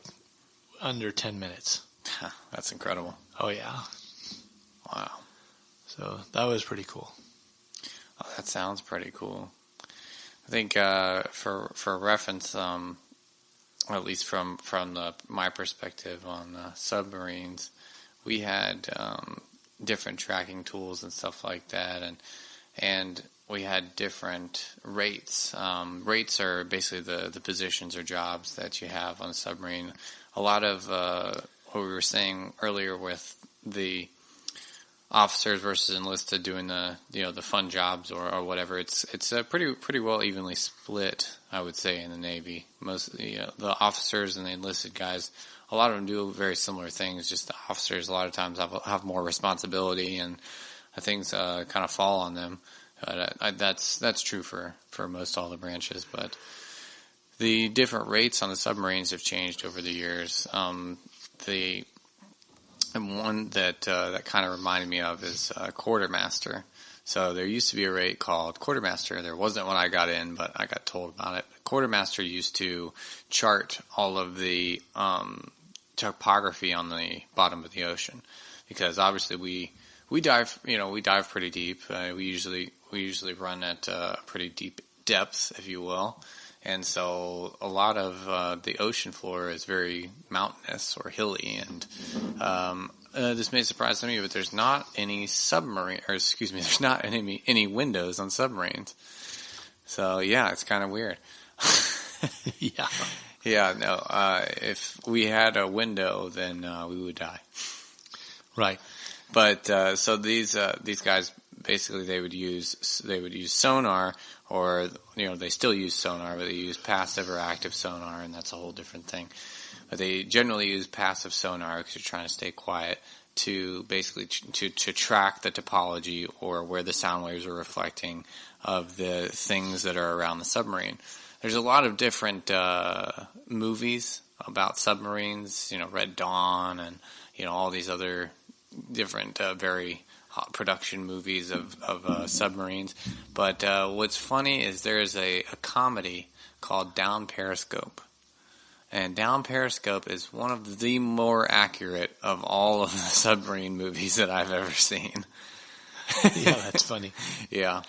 [SPEAKER 3] under 10 minutes.
[SPEAKER 2] That's incredible.
[SPEAKER 3] Oh, yeah.
[SPEAKER 2] Wow.
[SPEAKER 3] So that was pretty cool.
[SPEAKER 2] Oh, that sounds pretty cool. I think for reference, at least from my perspective on submarines, we had different tracking tools and stuff like that, and we had different rates. Rates are basically the positions or jobs that you have on a submarine. A lot of what we were saying earlier with the officers versus enlisted doing the fun jobs or whatever. It's pretty well evenly split, I would say, in the Navy. Most the officers and the enlisted guys, a lot of them do very similar things. Just the officers a lot of times have more responsibility and things kind of fall on them. That's true for most all the branches, but the different rates on the submarines have changed over the years. And one that kind of reminded me of is quartermaster. So there used to be a rate called quartermaster. There wasn't when I got in, but I got told about it. Quartermaster used to chart all of the topography on the bottom of the ocean, because obviously we dive pretty deep. We usually run at a pretty deep depth, if you will. And so a lot of the ocean floor is very mountainous or hilly, and this may surprise some of you, but there's not any there's not any windows on submarines. So yeah, it's kind of weird.
[SPEAKER 3] Yeah.
[SPEAKER 2] Yeah, no. If we had a window, then we would die.
[SPEAKER 3] Right.
[SPEAKER 2] But so these guys basically they would use sonar, or they still use sonar, but they use passive or active sonar, and that's a whole different thing. But they generally use passive sonar because you're trying to stay quiet to basically to track the topology or where the sound waves are reflecting of the things that are around the submarine. There's a lot of different movies about submarines, Red Dawn and all these other different very hot production movies of submarines. But what's funny is there's a comedy called Down Periscope. And Down Periscope is one of the more accurate of all of the submarine movies that I've ever seen.
[SPEAKER 3] Yeah, that's funny.
[SPEAKER 2] Yeah.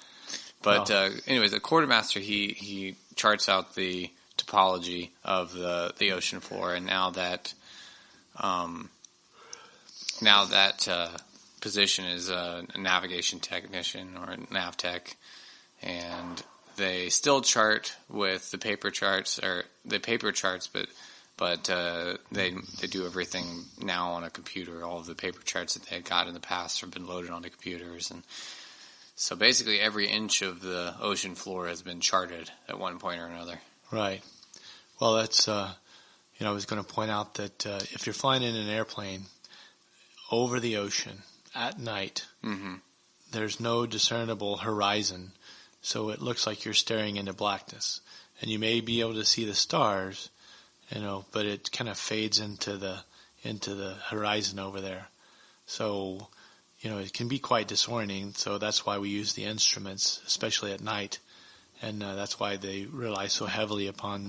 [SPEAKER 2] But anyways, the quartermaster, he charts out the topology of the ocean floor, and now that position is a navigation technician or a nav tech, and they still chart with the paper charts, but they do everything now on a computer. All of the paper charts that they had got in the past have been loaded onto computers, and so basically every inch of the ocean floor has been charted at one point or another.
[SPEAKER 3] Right. Well, that's I was going to point out that if you're flying in an airplane over the ocean at night,
[SPEAKER 2] mm-hmm.
[SPEAKER 3] there's no discernible horizon. So it looks like you're staring into blackness, and you may be able to see the stars, but it kind of fades into the horizon over there. So, it can be quite disorienting. So that's why we use the instruments, especially at night, and that's why they rely so heavily upon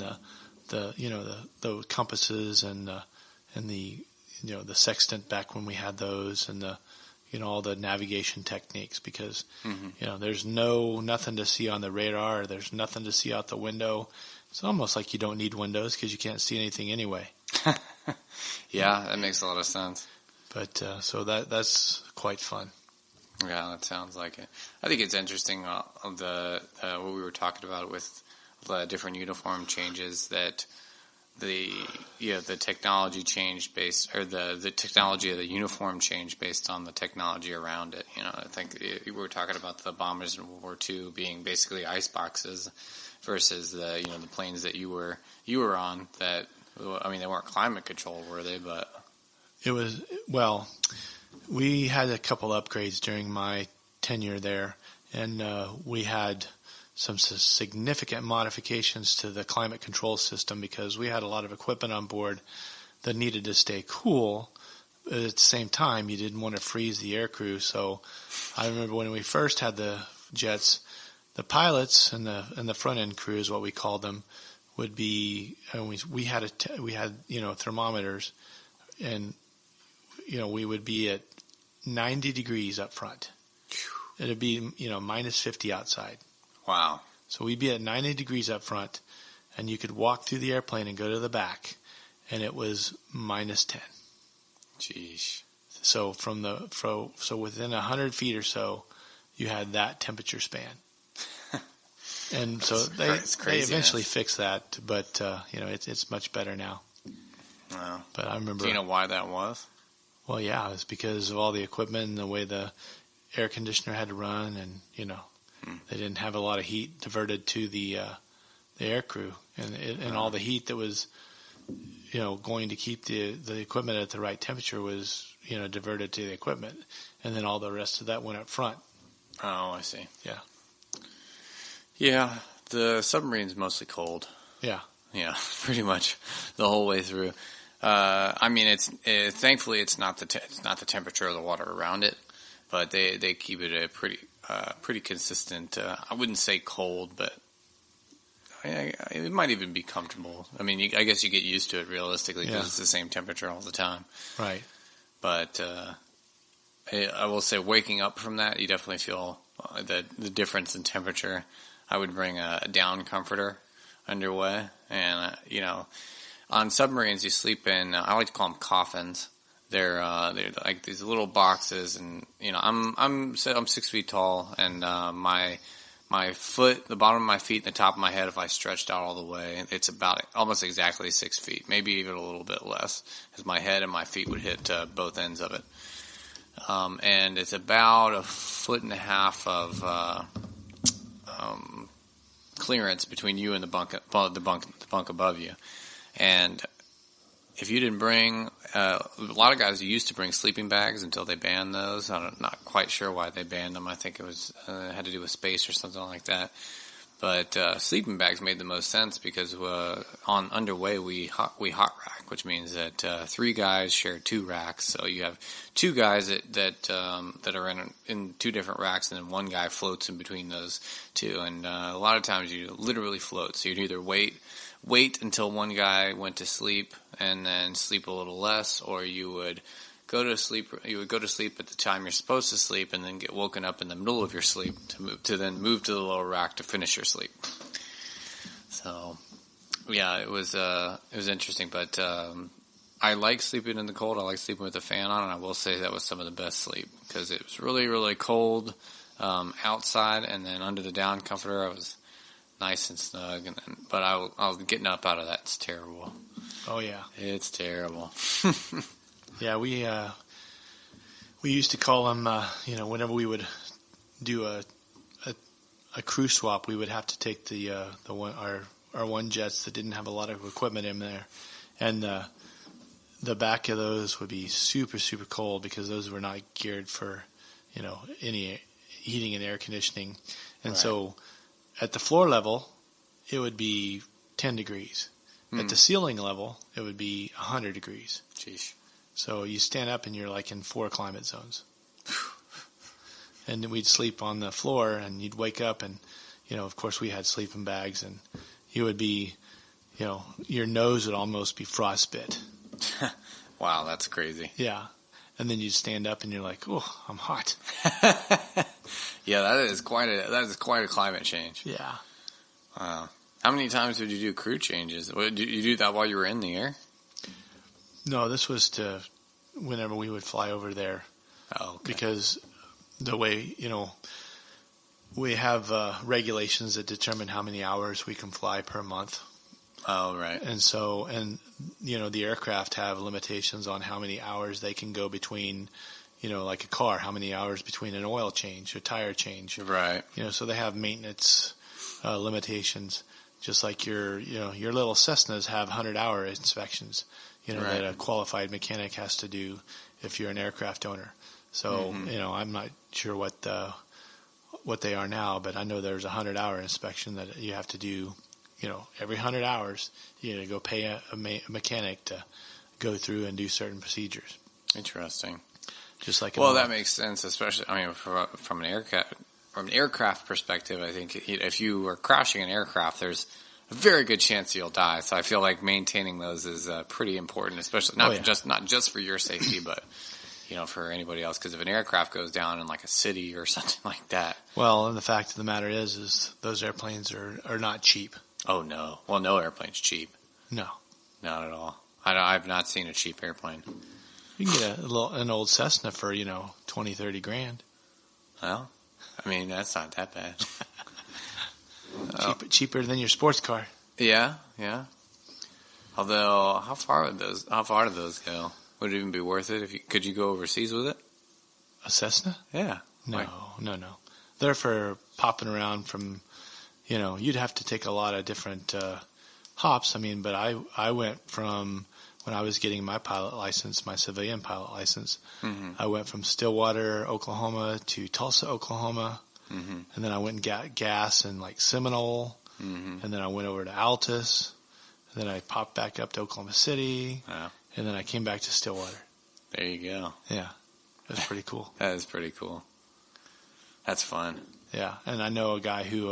[SPEAKER 3] the compasses and the sextant back when we had those, and all the navigation techniques, because,
[SPEAKER 2] mm-hmm.
[SPEAKER 3] There's nothing to see on the radar. There's nothing to see out the window. It's almost like you don't need windows because you can't see anything anyway.
[SPEAKER 2] Yeah, that makes a lot of sense.
[SPEAKER 3] But, so that's quite fun.
[SPEAKER 2] Yeah, that sounds like it. I think it's interesting, what we were talking about with the different uniform changes, that the technology changed based, or the technology of the uniform changed based on the technology around it. I think we were talking about the bombers in World War II being basically ice boxes versus the planes that you were on. That, I mean, they weren't climate controlled, were they? But
[SPEAKER 3] it was, well, we had a couple upgrades during my tenure there, and we had some significant modifications to the climate control system, because we had a lot of equipment on board that needed to stay cool. But at the same time, you didn't want to freeze the aircrew. So I remember when we first had the jets, the pilots and the front end crew is what we called them, would be, and we had thermometers, and we would be at 90 degrees up front. It'd be minus 50 outside.
[SPEAKER 2] Wow.
[SPEAKER 3] So we'd be at 90 degrees up front, and you could walk through the airplane and go to the back, and it was minus 10.
[SPEAKER 2] Jeez.
[SPEAKER 3] So so within 100 feet or so, you had that temperature span. And so they eventually fixed that, but it's much better now.
[SPEAKER 2] Wow.
[SPEAKER 3] But I remember.
[SPEAKER 2] Do you know why that was?
[SPEAKER 3] Well, yeah, it was because of all the equipment and the way the air conditioner had to run, and they didn't have a lot of heat diverted to the air crew, and all the heat that was going to keep the equipment at the right temperature was diverted to the equipment, and then all the rest of that went up front.
[SPEAKER 2] Oh, I see.
[SPEAKER 3] Yeah.
[SPEAKER 2] Yeah, the submarine's mostly cold.
[SPEAKER 3] Yeah.
[SPEAKER 2] Yeah, pretty much the whole way through. I mean, thankfully it's not the temperature of the water around it, but they keep it a pretty consistent. I wouldn't say cold, but it might even be comfortable. I mean, I guess you get used to it realistically because it's the same temperature all the time.
[SPEAKER 3] Right.
[SPEAKER 2] But I will say, waking up from that, you definitely feel the difference in temperature. I would bring a down comforter underway, and on submarines you sleep in. I like to call them coffins. They're like these little boxes, and I'm 6 feet tall, and my foot, the bottom of my feet, and the top of my head, if I stretched out all the way, it's about almost exactly 6 feet, maybe even a little bit less, as my head and my feet would hit both ends of it. And it's about 1.5 feet of clearance between you and the bunk above you. And if you didn't bring, a lot of guys used to bring sleeping bags until they banned those. I'm not quite sure why they banned them. I think it was had to do with space or something like that. But sleeping bags made the most sense because on underway we hot rack, which means that 3 guys share 2 racks. So you have 2 guys that are in 2 different racks, and then 1 guy floats in between those 2. And a lot of times you literally float. So you'd either wait until 1 guy went to sleep and then sleep a little less, or you would go to sleep. You would go to sleep at the time you're supposed to sleep, and then get woken up in the middle of your sleep to then move to the lower rack to finish your sleep. So, yeah, it was interesting, but I like sleeping in the cold. I like sleeping with the fan on, and I will say that was some of the best sleep because it was really, really cold outside, and then under the down comforter I was nice and snug. But I was getting up out of that. It's terrible.
[SPEAKER 3] Oh yeah,
[SPEAKER 2] it's terrible.
[SPEAKER 3] Yeah, we used to call them, whenever we would do a crew swap, we would have to take our one jets that didn't have a lot of equipment in there, and the back of those would be super, super cold because those were not geared for, any heating and air conditioning. And so at the floor level, it would be 10 degrees. At the ceiling level, it would be 100 degrees.
[SPEAKER 2] Jeez.
[SPEAKER 3] So you stand up and you're like in 4 climate zones. And then we'd sleep on the floor and you'd wake up and, of course we had sleeping bags, and you would be, your nose would almost be frostbit.
[SPEAKER 2] Wow, that's crazy.
[SPEAKER 3] Yeah. And then you'd stand up and you're like, oh, I'm hot.
[SPEAKER 2] Yeah, that is quite a climate change.
[SPEAKER 3] Yeah.
[SPEAKER 2] Wow. How many times did you do crew changes? Did you do that while you were in the air?
[SPEAKER 3] No, this was whenever we would fly over there.
[SPEAKER 2] Oh, okay.
[SPEAKER 3] Because the way, we have regulations that determine how many hours we can fly per month.
[SPEAKER 2] Oh, right.
[SPEAKER 3] And so, the aircraft have limitations on how many hours they can go between, like a car, how many hours between an oil change, a tire change.
[SPEAKER 2] Right.
[SPEAKER 3] So they have maintenance limitations, just like your little Cessnas have 100-hour inspections, that a qualified mechanic has to do if you're an aircraft owner. So, I'm not sure what they are now, but I know there's a 100-hour inspection that you have to do. Every 100 hours, you got to go pay a mechanic to go through and do certain procedures.
[SPEAKER 2] Interesting.
[SPEAKER 3] Just like
[SPEAKER 2] that makes sense, especially from an aircraft perspective. I think if you are crashing an aircraft, there's a very good chance you'll die. So I feel like maintaining those is pretty important, especially not just for your safety, but for anybody else. Because if an aircraft goes down in like a city or something like that.
[SPEAKER 3] Well, and the fact of the matter is those airplanes are not cheap.
[SPEAKER 2] Oh, no. Well, no airplane's cheap. No. Not at all. I've not seen a cheap airplane.
[SPEAKER 3] You can get an old Cessna for, $20, $30 grand.
[SPEAKER 2] Well, that's not that bad.
[SPEAKER 3] Cheaper than your sports car.
[SPEAKER 2] Yeah. Although, how far do those go? Would it even be worth it? Could you go overseas with it?
[SPEAKER 3] A Cessna?
[SPEAKER 2] Yeah.
[SPEAKER 3] No. They're for popping around from, you'd have to take a lot of different hops. But I went from, when I was getting my pilot license, my civilian pilot license, I went from Stillwater, Oklahoma to Tulsa, Oklahoma. And then I went and got gas in like Seminole. And then I went over to Altus. And then I popped back up to Oklahoma City.
[SPEAKER 2] Wow.
[SPEAKER 3] And then I came back to Stillwater.
[SPEAKER 2] There you go.
[SPEAKER 3] Yeah. That's pretty cool.
[SPEAKER 2] That is pretty cool. That's fun.
[SPEAKER 3] Yeah. And I know a guy who,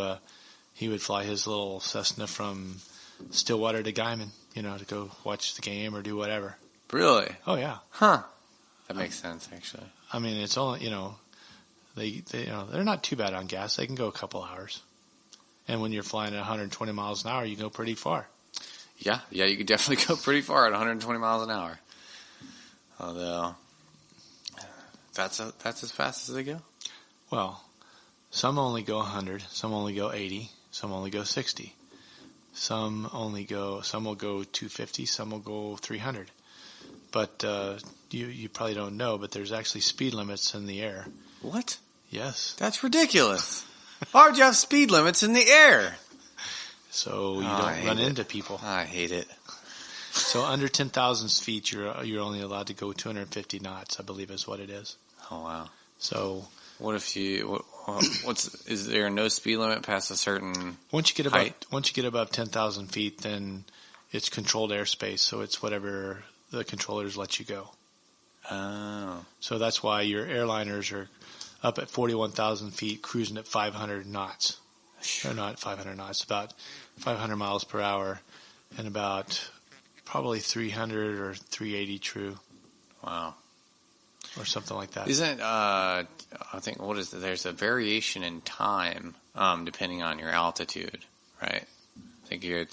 [SPEAKER 3] he would fly his little Cessna from Stillwater to Guyman, to go watch the game or do whatever.
[SPEAKER 2] Really?
[SPEAKER 3] Oh, yeah.
[SPEAKER 2] Huh. That makes sense, actually.
[SPEAKER 3] It's only, they're not too bad on gas. They can go a couple hours. And when you're flying at 120 miles an hour, you go pretty far.
[SPEAKER 2] Yeah, you could definitely go pretty far at 120 miles an hour. Although, that's as fast as they go?
[SPEAKER 3] Well, some only go 100, some only go 80, some only go 60. Some will go 250, some will go 300. But you probably don't know, but there's actually speed limits in the air.
[SPEAKER 2] What?
[SPEAKER 3] Yes.
[SPEAKER 2] That's ridiculous. Why would you have speed limits in the air?
[SPEAKER 3] So you don't run into people.
[SPEAKER 2] I hate it.
[SPEAKER 3] So under 10,000 feet, you're only allowed to go 250 knots, I believe is what it is.
[SPEAKER 2] Oh, wow.
[SPEAKER 3] So
[SPEAKER 2] what if is there no speed limit past a certain
[SPEAKER 3] once you get above 10,000 feet, then it's controlled airspace. So it's whatever the controllers let you go.
[SPEAKER 2] Oh.
[SPEAKER 3] So that's why your airliners are up at 41,000 feet, cruising at 500 knots. Or not 500 knots, about 500 miles per hour, and about probably 300 or 380 true.
[SPEAKER 2] Wow.
[SPEAKER 3] Or something like that.
[SPEAKER 2] Isn't, I think, what is it? There's a variation in time, depending on your altitude, right? I think you're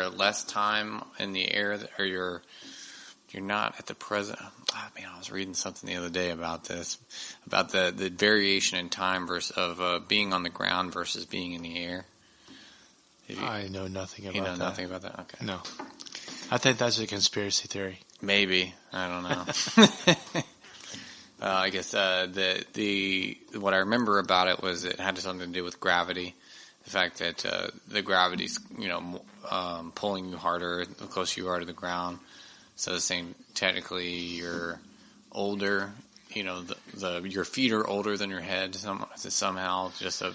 [SPEAKER 2] less time in the air, or you're not at the present. Oh, man, I was reading something the other day about this, about the variation in time of being on the ground versus being in the air.
[SPEAKER 3] I know nothing about that.
[SPEAKER 2] You know nothing about that? Okay.
[SPEAKER 3] No. I think that's a conspiracy theory.
[SPEAKER 2] Maybe. I don't know. I guess what I remember about it was it had something to do with gravity. The fact that the gravity's pulling you harder the closer you are to the ground. So technically you're older. Your feet are older than your head somehow, just a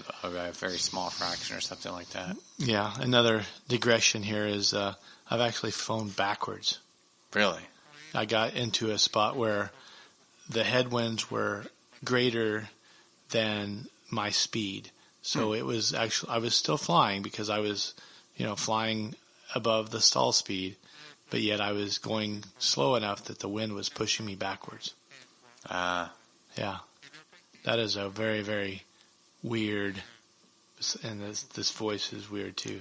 [SPEAKER 2] very small fraction or something like that.
[SPEAKER 3] Yeah. Another digression here is I've actually flown backwards.
[SPEAKER 2] Really?
[SPEAKER 3] I got into a spot where the headwinds were greater than my speed. So it was actually, I was still flying because I was, flying above the stall speed, but yet I was going slow enough that the wind was pushing me backwards. Yeah. That is a very, very weird, and this voice is weird too.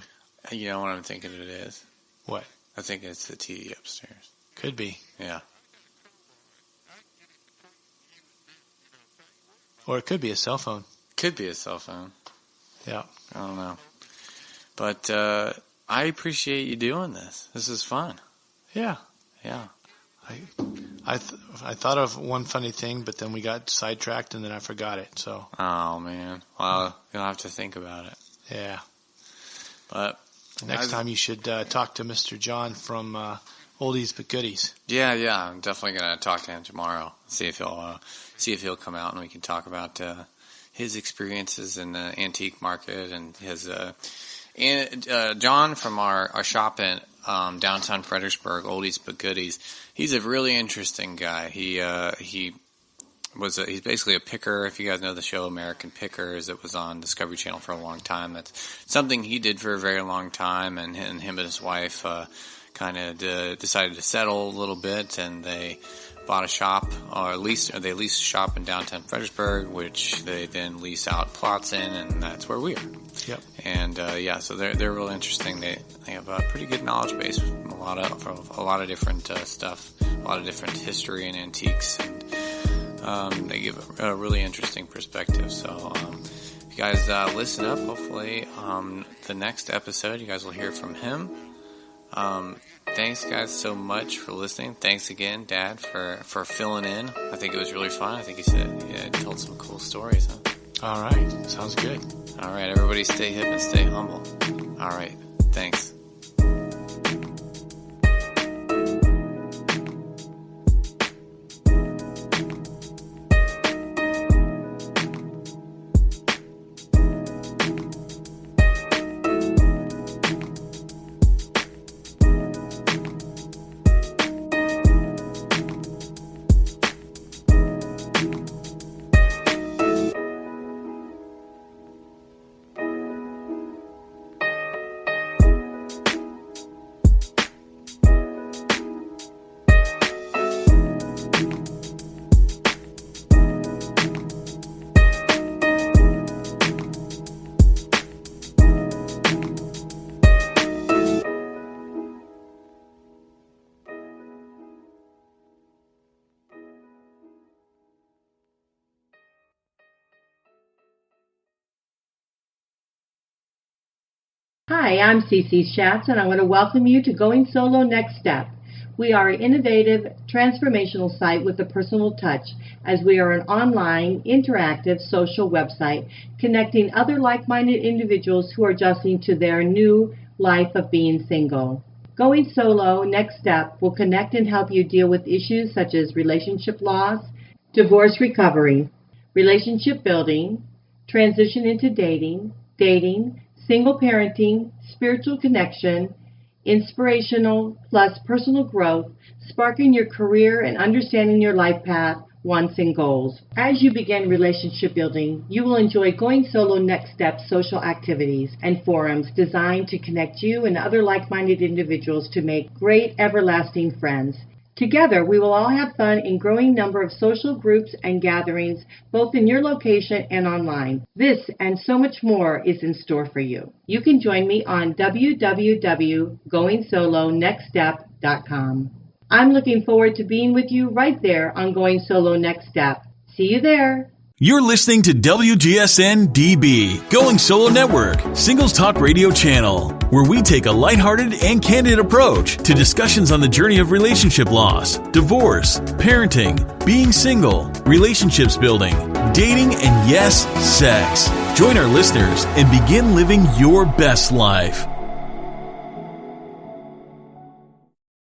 [SPEAKER 2] You know what I'm thinking it is?
[SPEAKER 3] What?
[SPEAKER 2] I think it's the TV upstairs.
[SPEAKER 3] Could be.
[SPEAKER 2] Yeah.
[SPEAKER 3] Or it could be a cell phone.
[SPEAKER 2] Could be a cell phone.
[SPEAKER 3] Yeah.
[SPEAKER 2] I don't know. But I appreciate you doing this. This is fun.
[SPEAKER 3] Yeah.
[SPEAKER 2] Yeah.
[SPEAKER 3] I thought of one funny thing, but then we got sidetracked and then I forgot it. So.
[SPEAKER 2] Oh man. Well, you'll have to think about it.
[SPEAKER 3] Yeah.
[SPEAKER 2] But
[SPEAKER 3] next time you should talk to Mr. John from Oldies But Goodies.
[SPEAKER 2] Yeah. I'm definitely gonna talk to him tomorrow. See if he'll come out and we can talk about his experiences in the antique market and his. John from our shop in downtown Fredericksburg, Oldies But Goodies. He's a really interesting guy. He's basically a picker. If you guys know the show American Pickers, it was on Discovery Channel for a long time. That's something he did for a very long time, and him and his wife kind of decided to settle a little bit, and they bought a shop, they leased a shop in downtown Fredericksburg, which they then lease out plots in, and that's where we are.
[SPEAKER 3] Yep.
[SPEAKER 2] And so they're real interesting. They have a pretty good knowledge base, a lot of different stuff, a lot of different history and antiques. And They give a really interesting perspective. So if you guys listen up, hopefully the next episode you guys will hear from him. Thanks guys so much for listening. Thanks again, Dad, for filling in. I think it was really fun. I think you told some cool stories, huh?
[SPEAKER 3] All right. Sounds good.
[SPEAKER 2] All right, everybody stay hip and stay humble. All right, thanks.
[SPEAKER 4] Hi, I'm CC Schatz, and I want to welcome you to Going Solo Next Step. We are an innovative, transformational site with a personal touch, as we are an online, interactive, social website connecting other like-minded individuals who are adjusting to their new life of being single. Going Solo Next Step will connect and help you deal with issues such as relationship loss, divorce recovery, relationship building, transition into dating, single parenting, spiritual connection, inspirational plus personal growth, sparking your career and understanding your life path, wants, and goals. As you begin relationship building, you will enjoy Going Solo Next Step social activities and forums designed to connect you and other like-minded individuals to make great everlasting friends. Together, we will all have fun in growing number of social groups and gatherings, both in your location and online. This and so much more is in store for you. You can join me on www.goingsolonextstep.com. I'm looking forward to being with you right there on Going Solo Next Step. See you there.
[SPEAKER 1] You're listening to WGSN-DB, Going Solo Network, Singles Talk Radio channel, where we take a lighthearted and candid approach to discussions on the journey of relationship loss, divorce, parenting, being single, relationships building, dating, and yes, sex. Join our listeners and begin living your best life.